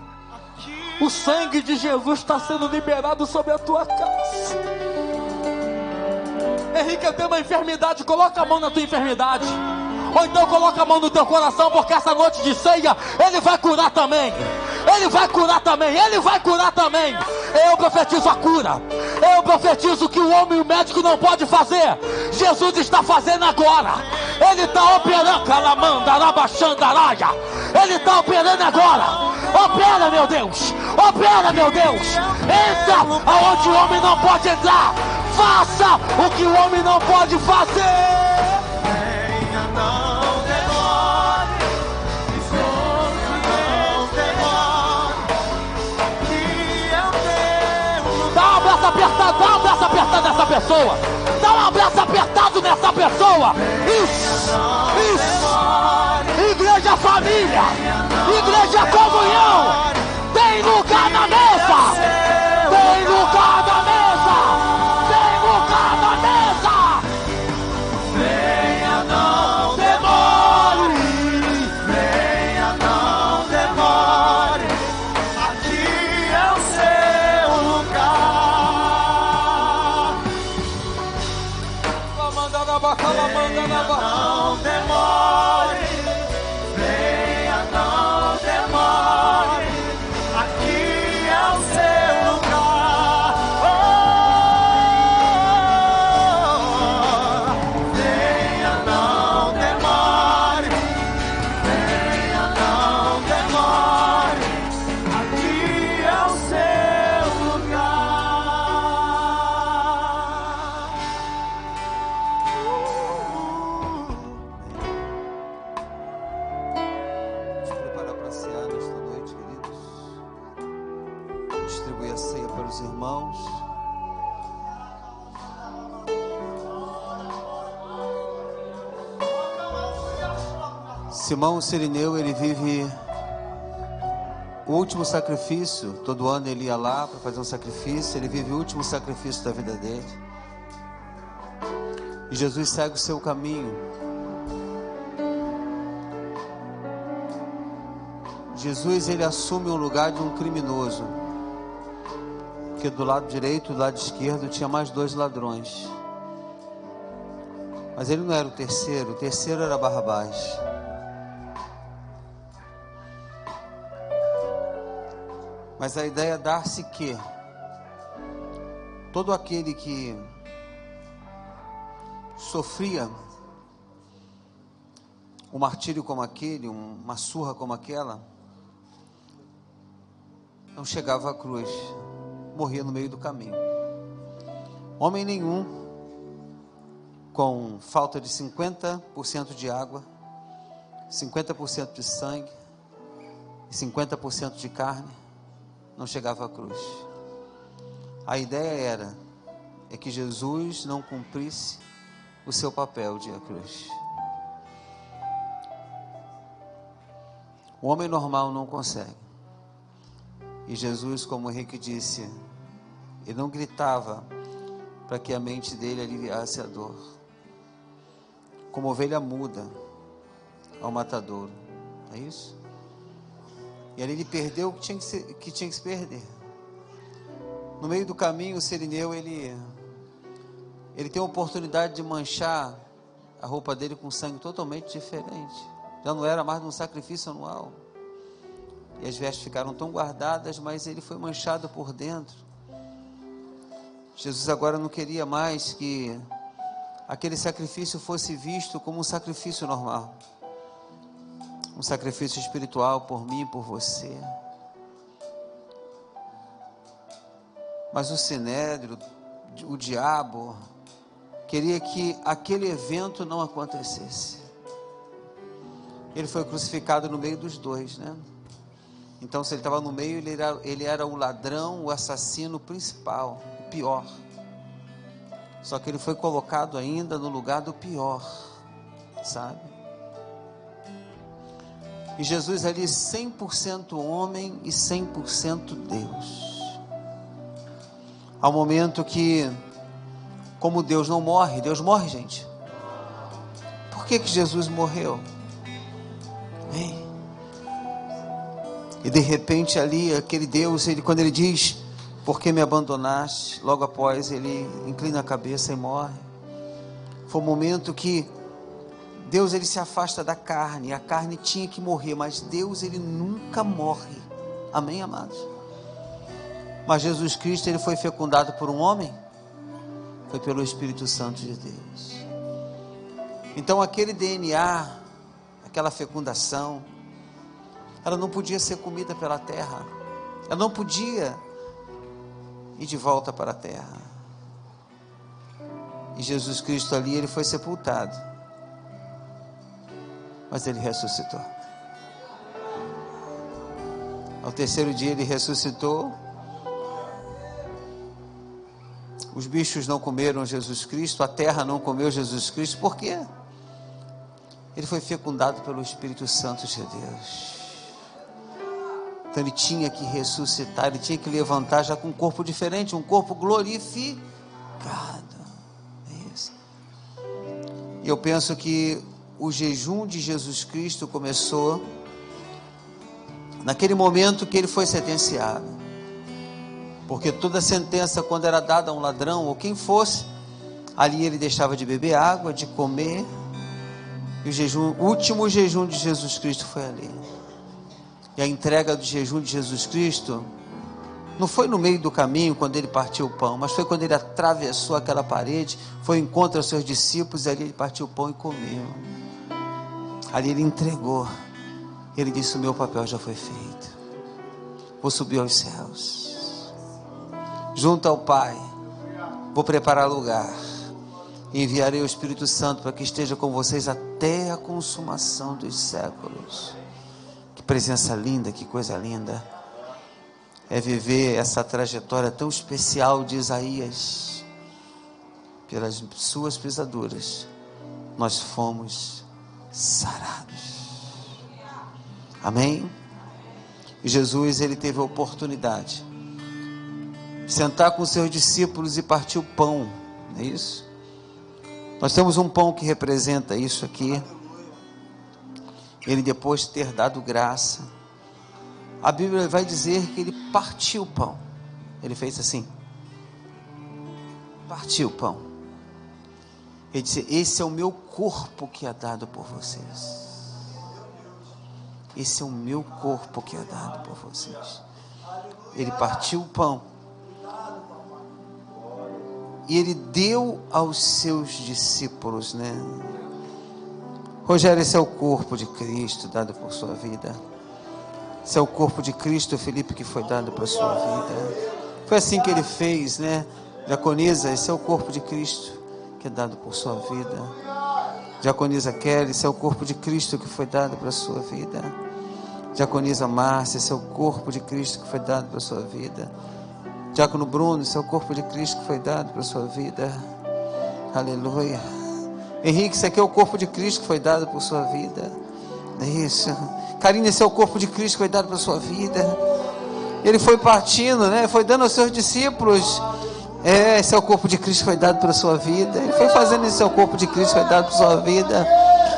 O sangue de Jesus está sendo liberado sobre a tua casa. Henrique, eu tenho uma enfermidade. Coloca a mão na tua enfermidade. Ou então coloca a mão no teu coração, porque essa noite de ceia Ele vai curar também. Eu profetizo a cura. Eu profetizo que o homem e o médico não pode fazer. Jesus está fazendo agora. Ele está operando. Calamandarabachandaraia. Ele está operando agora. Opera, meu Deus. Entra aonde o homem não pode entrar. Faça o que o homem não pode fazer. Dá um abraço apertado nessa pessoa. Dá um abraço apertado nessa pessoa. Isso. Igreja família. Igreja comunhão. Tem lugar na mesa. Venha, não demore. Aqui é o seu lugar. Não demore. Venha, não demore. Aqui é o seu lugar. Venha, não demore. Aqui é o seu lugar. Vamos preparar para cear nesta noite, queridos. Distribuir a ceia para os irmãos. Simão Sirineu, ele vive o último sacrifício. Todo ano ele ia lá para fazer um sacrifício. Ele vive o último sacrifício da vida dele. E Jesus segue o seu caminho. Jesus, ele assume o lugar de um criminoso. Porque do lado direito e do lado esquerdo tinha mais 2 ladrões. Mas ele não era o terceiro era Barrabás. Mas a ideia é dar-se que todo aquele que sofria um martírio como aquele, uma surra como aquela, não chegava à cruz, morria no meio do caminho. Homem nenhum, com falta de 50% de água, 50% de sangue e 50% de carne, não chegava à cruz. A ideia é que Jesus não cumprisse o seu papel de ir à cruz. O homem normal não consegue. E Jesus, como o Henrique disse, ele não gritava para que a mente dele aliviasse a dor. Como ovelha muda ao matadouro. É isso? E ali ele perdeu o que tinha que se perder. No meio do caminho, o sirineu, ele tem a oportunidade de manchar a roupa dele com sangue totalmente diferente. Já não era mais de um sacrifício anual. E as vestes ficaram tão guardadas, mas ele foi manchado por dentro. Jesus agora não queria mais que aquele sacrifício fosse visto como um sacrifício normal. Um sacrifício espiritual por mim e por você. Mas o sinédrio, o diabo, queria que aquele evento não acontecesse. Ele foi crucificado no meio dos dois, né? Então, se ele estava no meio, ele era o ladrão, o assassino principal, o pior. Só que ele foi colocado ainda no lugar do pior, sabe? E Jesus ali 100% homem e 100% Deus. Há um momento que, como Deus não morre, Deus morre, gente. Por que Jesus morreu? Hein? E de repente ali, aquele Deus, quando ele diz, por que me abandonaste? Logo após ele inclina a cabeça e morre. Foi um momento que Deus, ele se afasta da carne, a carne tinha que morrer, mas Deus, ele nunca morre. Amém, amados? Mas Jesus Cristo, ele foi fecundado por um homem? Foi pelo Espírito Santo de Deus. Então aquele DNA, aquela fecundação, ela não podia ser comida pela terra, ela não podia ir de volta para a terra. E Jesus Cristo ali, ele foi sepultado, mas ele ressuscitou. Ao terceiro dia ele ressuscitou. Os bichos não comeram Jesus Cristo, a terra não comeu Jesus Cristo. Por quê? Ele foi fecundado pelo Espírito Santo de Deus. Então ele tinha que ressuscitar, ele tinha que levantar já com um corpo diferente, um corpo glorificado. É isso. E eu penso que o jejum de Jesus Cristo começou naquele momento que ele foi sentenciado. Porque toda sentença, quando era dada a um ladrão ou quem fosse, ali ele deixava de beber água, de comer. E o último jejum de Jesus Cristo foi ali. E a entrega do jejum de Jesus Cristo não foi no meio do caminho quando ele partiu o pão, mas foi quando ele atravessou aquela parede, foi em encontro aos seus discípulos, e ali ele partiu o pão e comeu. Ali ele entregou. Ele disse: o meu papel já foi feito. Vou subir aos céus, junto ao Pai, vou preparar lugar, e enviarei o Espírito Santo para que esteja com vocês até a consumação dos séculos. Que presença linda, que coisa linda é viver essa trajetória tão especial de Isaías. Pelas suas pisaduras nós fomos sarados. Amém? E Jesus, ele teve a oportunidade de sentar com seus discípulos e partir o pão, não é isso? Nós temos um pão que representa isso aqui. Ele, depois de ter dado graça, a Bíblia vai dizer que ele partiu o pão. Ele fez assim, partiu o pão. Ele disse: esse é o meu corpo que é dado por vocês. Esse é o meu corpo que é dado por vocês. Ele partiu o pão e ele deu aos seus discípulos, né? Rogério, esse é o corpo de Cristo dado por sua vida. Esse é o corpo de Cristo, Felipe, que foi dado para sua vida. Foi assim que ele fez, né? Diaconisa, esse é o corpo de Cristo que é dado por sua vida. Diaconisa Kelly, esse é o corpo de Cristo que foi dado para sua vida. Diaconisa Márcia, esse é o corpo de Cristo que foi dado para sua vida. Diácono Bruno, esse é o corpo de Cristo que foi dado para sua vida. Aleluia. Henrique, esse aqui é o corpo de Cristo que foi dado por sua vida. Isso. Karine, esse é o corpo de Cristo que foi dado para sua vida. Ele foi partindo, né? Foi dando aos seus discípulos. Esse é o corpo de Cristo que foi dado para sua vida. Ele foi fazendo esse é o corpo de Cristo que foi dado para sua vida.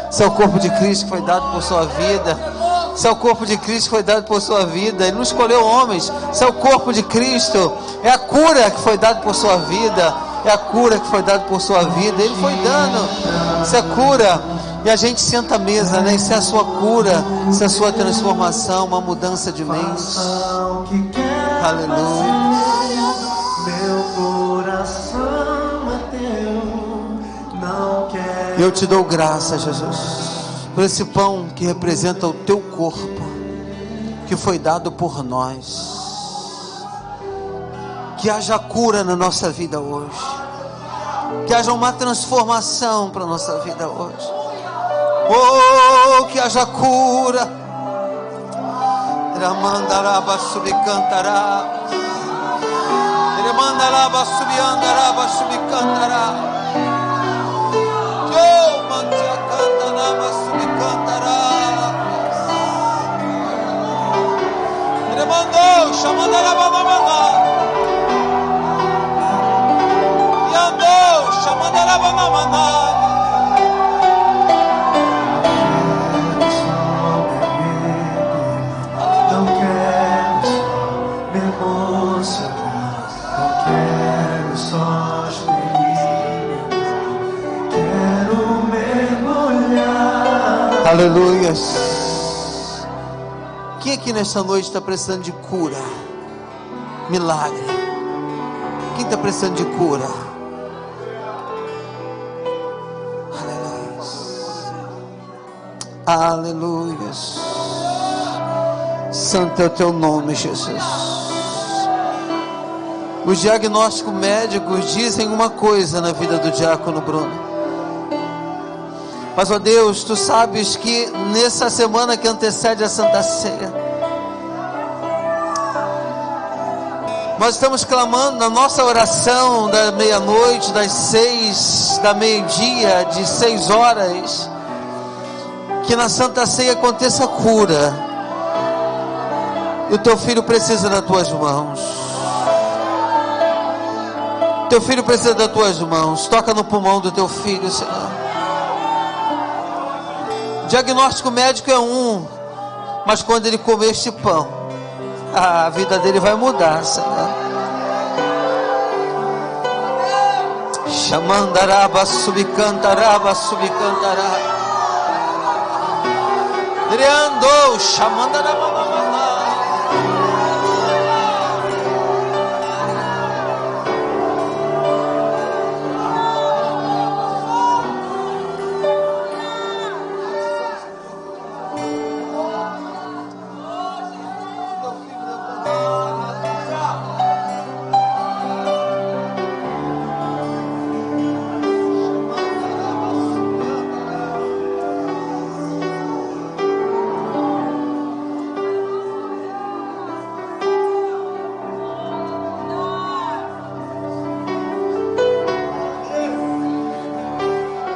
Esse é o corpo de Cristo que foi dado por sua vida. Esse é o corpo de Cristo que foi dado por sua vida. Ele não escolheu homens. Esse é o corpo de Cristo. É a cura que foi dada por sua vida. É a cura que foi dada por sua vida. Ele foi dando. Isso é cura. E a gente senta à mesa, né? Isso é a sua cura. Isso é a sua transformação. Uma mudança de mente. Aleluia. Meu coração é teu, não quero. Eu te dou graça, Jesus, por esse pão que representa o teu corpo, que foi dado por nós. Que haja cura na nossa vida hoje. Que haja uma transformação para a nossa vida hoje. Oh, que haja cura. Ramandaraba subicantará. Ramandaraba subiandaraba subicantará. Oh, mantiacantaraba subicantará. Remandou, chamandaraba namandá. E andou, chamandaraba namandá. Aleluia. Quem aqui nesta noite está precisando de cura? Milagre. Quem está precisando de cura? Aleluia. Aleluia. Santo é o teu nome, Jesus. Os diagnósticos médicos dizem uma coisa na vida do diácono Bruno. Mas, ó Deus, tu sabes que nessa semana que antecede a Santa Ceia, nós estamos clamando na nossa oração da meia-noite, das 6, da meio-dia, de 6 horas, que na Santa Ceia aconteça cura. E o teu filho precisa das tuas mãos. Teu filho precisa das tuas mãos. Toca no pulmão do teu filho, Senhor. Diagnóstico médico é um, mas quando ele comer este pão, a vida dele vai mudar, Senhor. Chamandaraba subicantaraba subicantará. Dreando chamandaraba.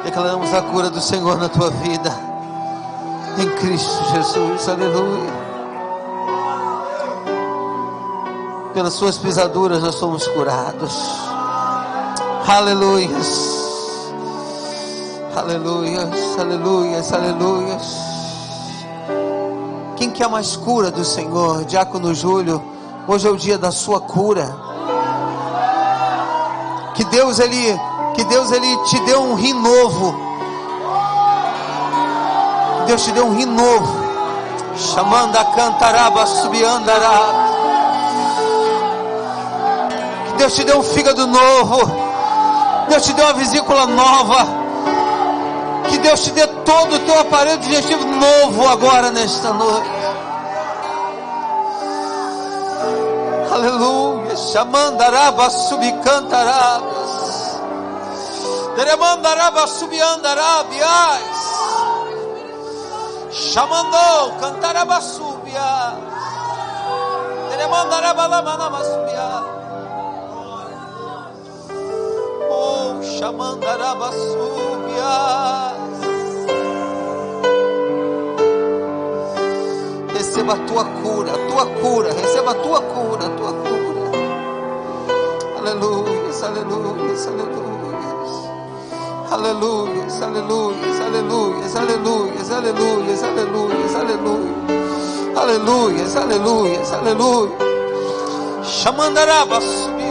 Declaramos a cura do Senhor na tua vida, em Cristo Jesus, aleluia. Pelas suas pisaduras nós somos curados, aleluia, aleluia, aleluia, aleluia. Quem quer mais cura do Senhor? Diácono Júlio, hoje é o dia da sua cura. Que Deus ele te deu um rim novo. Deus te deu um rim novo. Chamando a cantaraba subiandará. Que Deus te deu um fígado novo. Deus te deu uma vesícula nova. Que Deus te dê todo o teu aparelho digestivo novo agora nesta noite. Aleluia. Chamandaraba subicantarabas. Teremandaraba subiandarabias. Chamandou cantaraba subia. Teremandaraba lamanama subia. Oh, chamandaraba subia. Receba a tua cura, receba a tua cura, Aleluia, aleluia, aleluia. Aleluia, aleluia, aleluia, aleluia, aleluia, aleluia, aleluia, aleluia, aleluia. Chamandaraba subia.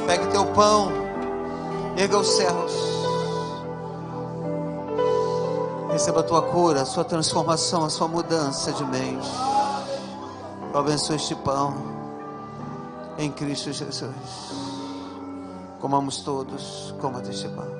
Pegue teu pão, erga os céus, receba a tua cura, a sua transformação, a sua mudança de mente. Eu abençoo este pão em Cristo Jesus. Comamos todos, coma deste pão.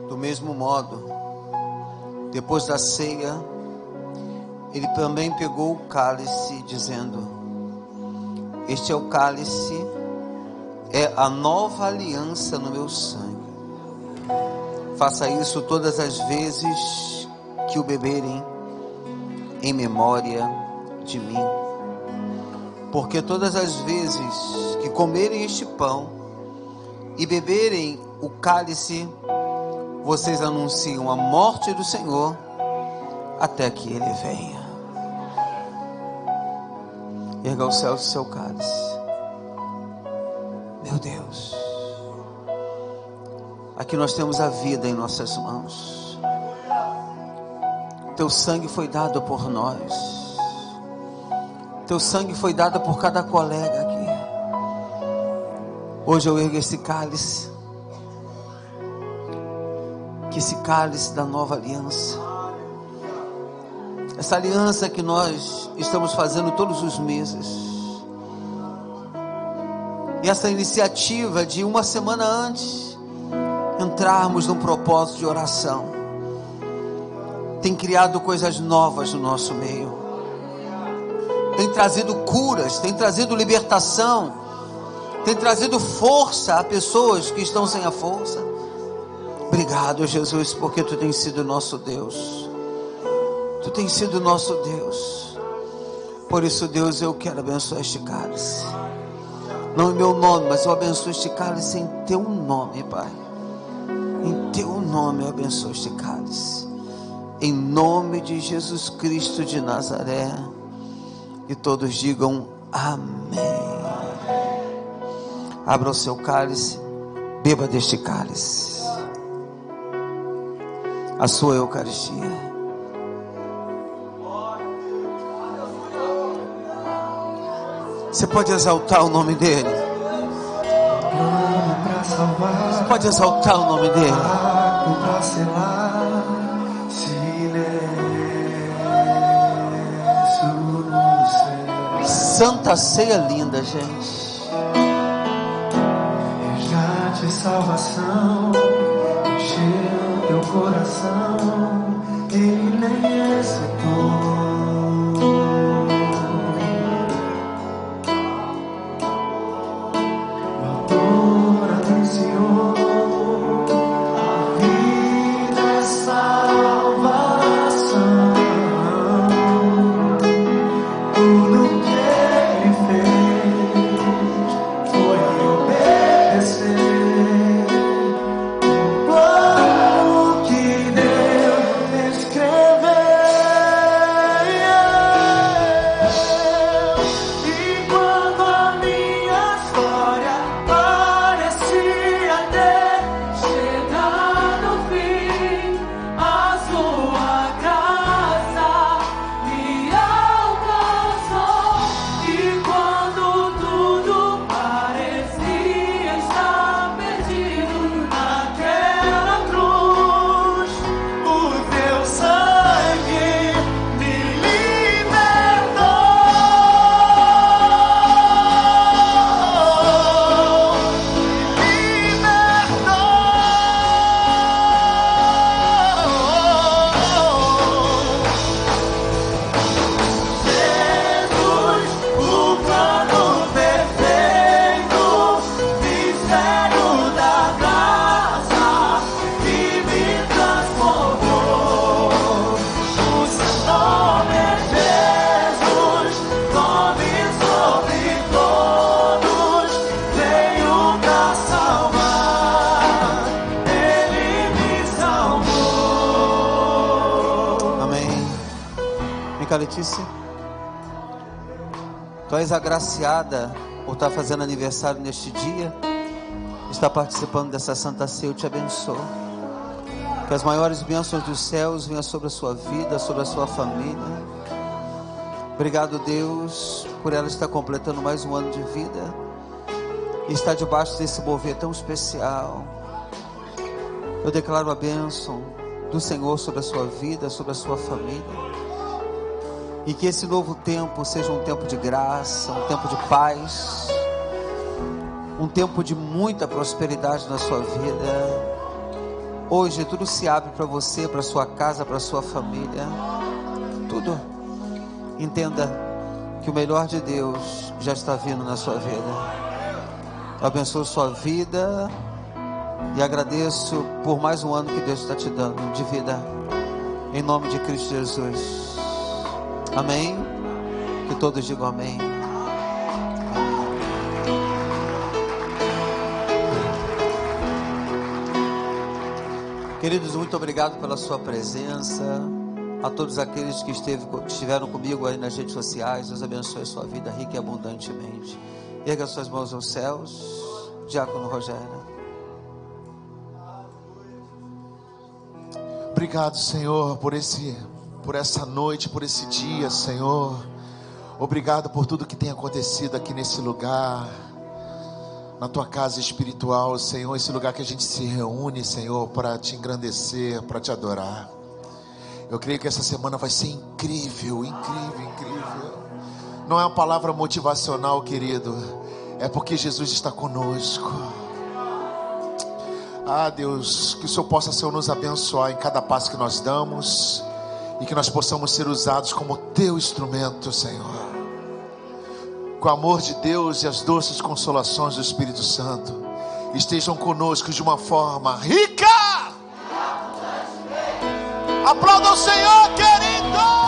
Do mesmo modo, depois da ceia, ele também pegou o cálice, dizendo: este é o cálice, é a nova aliança no meu sangue. Faça isso todas as vezes que o beberem, em memória de mim. Porque todas as vezes que comerem este pão e beberem o cálice, vocês anunciam a morte do Senhor até que Ele venha. Erga ao céu o seu cálice. Meu Deus, Aqui nós temos a vida em nossas mãos. Teu sangue foi dado por nós. Teu sangue foi dado por cada colega aqui. Hoje eu ergo esse cálice. Que esse cálice da nova aliança. Essa aliança que nós estamos fazendo todos os meses. E essa iniciativa de uma semana antes entrarmos num propósito de oração tem criado coisas novas no nosso meio, tem trazido curas, tem trazido libertação, tem trazido força a pessoas que estão sem a força. Obrigado, Jesus, porque Tu tens sido nosso Deus. Tu tens sido nosso Deus. Por isso, Deus, eu quero abençoar este cálice, não em meu nome, mas eu abençoo este cálice em Teu nome, Pai. Em Teu nome eu abençoo este cálice. Em nome de Jesus Cristo de Nazaré. E todos digam amém. Abra o seu cálice. Beba deste cálice. A sua Eucaristia. Você pode exaltar o nome dEle. Você pode exaltar o nome dEle. Santa ceia linda, gente. Já de salvação encheu teu coração, Ele nem hesitou. Letícia, tu és agraciada por estar fazendo aniversário neste dia, está participando dessa Santa Ceia. Eu te abençoo, que as maiores bênçãos dos céus venham sobre a sua vida, sobre a sua família. Obrigado, Deus, por ela estar completando mais um ano de vida e estar debaixo desse mover tão especial. Eu declaro a bênção do Senhor sobre a sua vida, sobre a sua família. E que esse novo tempo seja um tempo de graça, um tempo de paz, um tempo de muita prosperidade na sua vida. Hoje tudo se abre para você, para sua casa, para sua família. Tudo. Entenda que o melhor de Deus já está vindo na sua vida. Eu abençoo sua vida e agradeço por mais um ano que Deus está te dando de vida. Em nome de Cristo Jesus. Amém? Que todos digam amém. Queridos, muito obrigado pela sua presença. A todos aqueles que estiveram comigo aí nas redes sociais, Deus abençoe a sua vida rica e abundantemente. Erga suas mãos aos céus. Diácono Rogério. Obrigado, Senhor, por essa noite, por esse dia, Senhor. Obrigado por tudo que tem acontecido aqui nesse lugar, na tua casa espiritual, Senhor. Esse lugar que a gente se reúne, Senhor, para te engrandecer, para te adorar. Eu creio que essa semana vai ser incrível, incrível, incrível. Não é uma palavra motivacional, querido. É porque Jesus está conosco. Ah, Deus, que o Senhor possa, Senhor, nos abençoar em cada passo que nós damos, e que nós possamos ser usados como teu instrumento, Senhor. Com o amor de Deus e as doces consolações do Espírito Santo estejam conosco de uma forma rica. Aplauda o Senhor, querido.